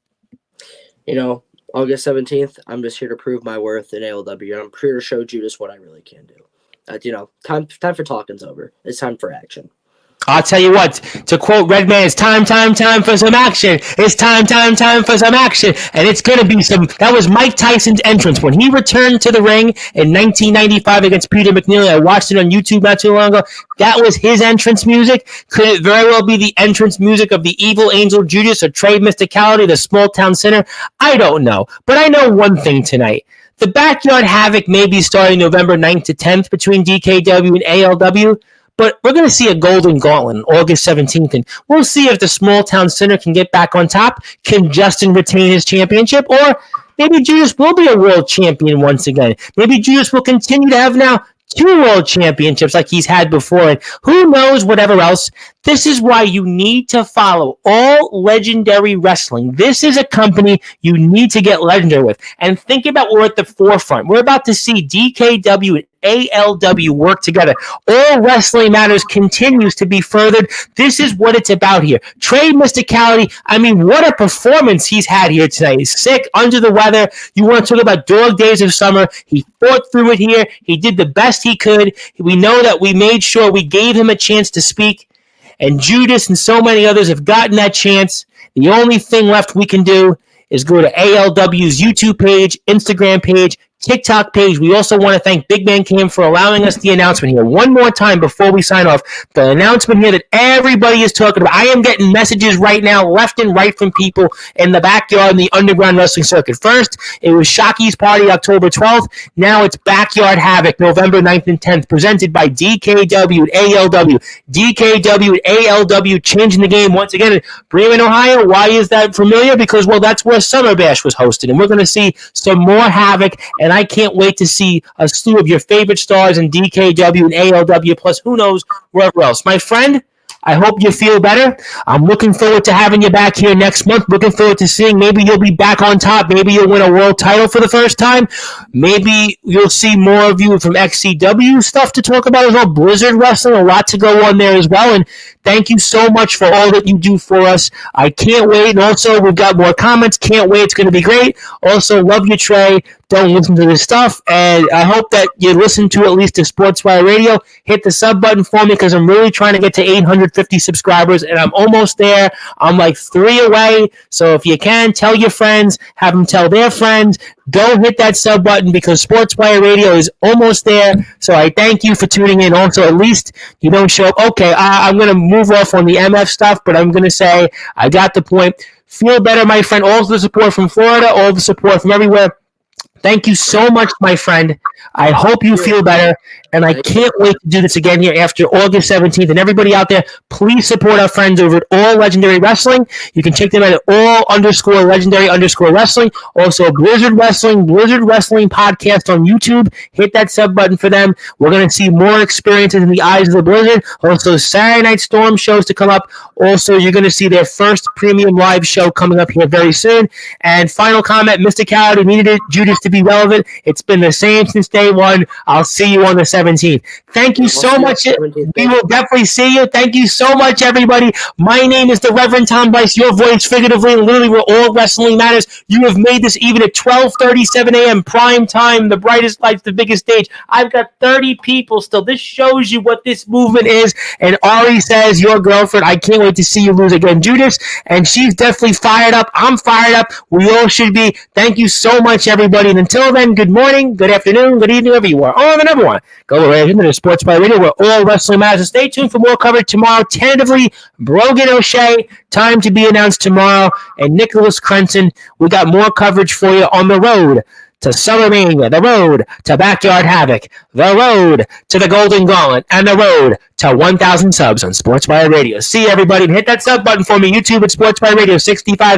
You know, August 17th, I'm just here to prove my worth in ALW, and I'm here to show Judas what I really can do. You know, time for talking's over. It's time for action. I'll tell you what, to quote Redman, it's time for some action. It's time for some action. And it's going to be that was Mike Tyson's entrance. When he returned to the ring in 1995 against Peter McNeely, I watched it on YouTube not too long ago. That was his entrance music. Could it very well be the entrance music of the Evil Angel Judas or Trey Mysticality, the small town sinner? I don't know. But I know one thing tonight. The Backyard Havoc may be starting November 9th to 10th between DKW and ALW. But we're going to see a Golden Gauntlet on August 17th, and we'll see if the small town sinner can get back on top. Can Justin retain his championship? Or maybe Judas will be a world champion once again. Maybe Judas will continue to have now 2 world championships like he's had before, and who knows whatever else. This is why you need to follow All Legendary Wrestling. This is a company you need to get legendary with. And think about we're at the forefront. We're about to see DKW and ALW work together. All Wrestling Matters continues to be furthered. This is what it's about here. Trey Mysticality, I mean, what a performance he's had here tonight. He's sick, under the weather. You want to talk about dog days of summer. He fought through it here. He did the best he could. We know that we made sure we gave him a chance to speak. and Judas and so many others have gotten that chance. The only thing left we can do is go to ALW's YouTube page, Instagram page, TikTok page. We also want to thank Big Man Cam for allowing us the announcement here. One more time before we sign off. The announcement here that everybody is talking about. I am getting messages right now, left and right, from people in the backyard in the underground wrestling circuit. First, it was Shocky's Party, October 12th. Now it's Backyard Havoc, November 9th and 10th, presented by DKW and ALW. DKW and ALW changing the game once again in Bremen, Ohio. Why is that familiar? Because, well, that's where Summer Bash was hosted, and we're going to see some more Havoc, and I can't wait to see a slew of your favorite stars in DKW and ALW, plus who knows wherever else. My friend, I hope you feel better. I'm looking forward to having you back here next month. Looking forward to seeing, maybe you'll be back on top. Maybe you'll win a world title for the first time. Maybe you'll see more of you from XCW stuff to talk about as well. Blizzard Wrestling, a lot to go on there as well. And thank you so much for all that you do for us. I can't wait. And also, we've got more comments. Can't wait. It's going to be great. Also, love you, Trey. Don't listen to this stuff. And I hope that you listen to at least to Sportswire Radio. Hit the sub button for me, because I'm really trying to get to 850 subscribers, and I'm almost there. I'm like 3 away. So if you can, tell your friends. Have them tell their friends. Go hit that sub button, because Sportswire Radio is almost there. So I thank you for tuning in. Also, at least you don't show up. Okay, I'm going to move off on the MF stuff, but I'm going to say I got the point. Feel better, my friend. All the support from Florida, all the support from everywhere. Thank you so much, my friend. I hope you feel better, and I can't wait to do this again here after August 17th. And everybody out there, please support our friends over at All Legendary Wrestling. You can check them out at all_legendary_wrestling. Also, Blizzard Wrestling Podcast on YouTube. Hit that sub button for them. We're going to see more experiences in the eyes of the Blizzard. Also, Saturday Night Storm shows to come up. Also, you're going to see their first premium live show coming up here very soon. And final comment, Mysticality needed Judas to be relevant. It's been the same since day one. I'll see you on the 17th. Thank you so much. We will definitely see you. Thank you so much, everybody. My name is the Reverend Tom Bice, your voice figuratively and literally where all wrestling matters. You have made this even at 12:37 a.m. prime time, the brightest lights, the biggest stage. I've got 30 people still. This shows you what this movement is. And Ari says, your girlfriend, I can't wait to see you lose again, Judas. And she's definitely fired up. I'm fired up. We all should be. Thank you so much, everybody. And until then, good morning, good afternoon, good evening, wherever you are. Oh, and everyone, go right into the Sportswire Radio, where all wrestling matters. And stay tuned for more coverage tomorrow. Tentatively, Brogan O'Shea, time to be announced tomorrow, and Nicholas Crenson. We got more coverage for you on the road to SummerMania, the road to Backyard Havoc, the road to the Golden Gauntlet, and the road to 1,000 subs on Sportswire Radio. See you, everybody, and hit that sub button for me. YouTube at Sportswire Radio 65.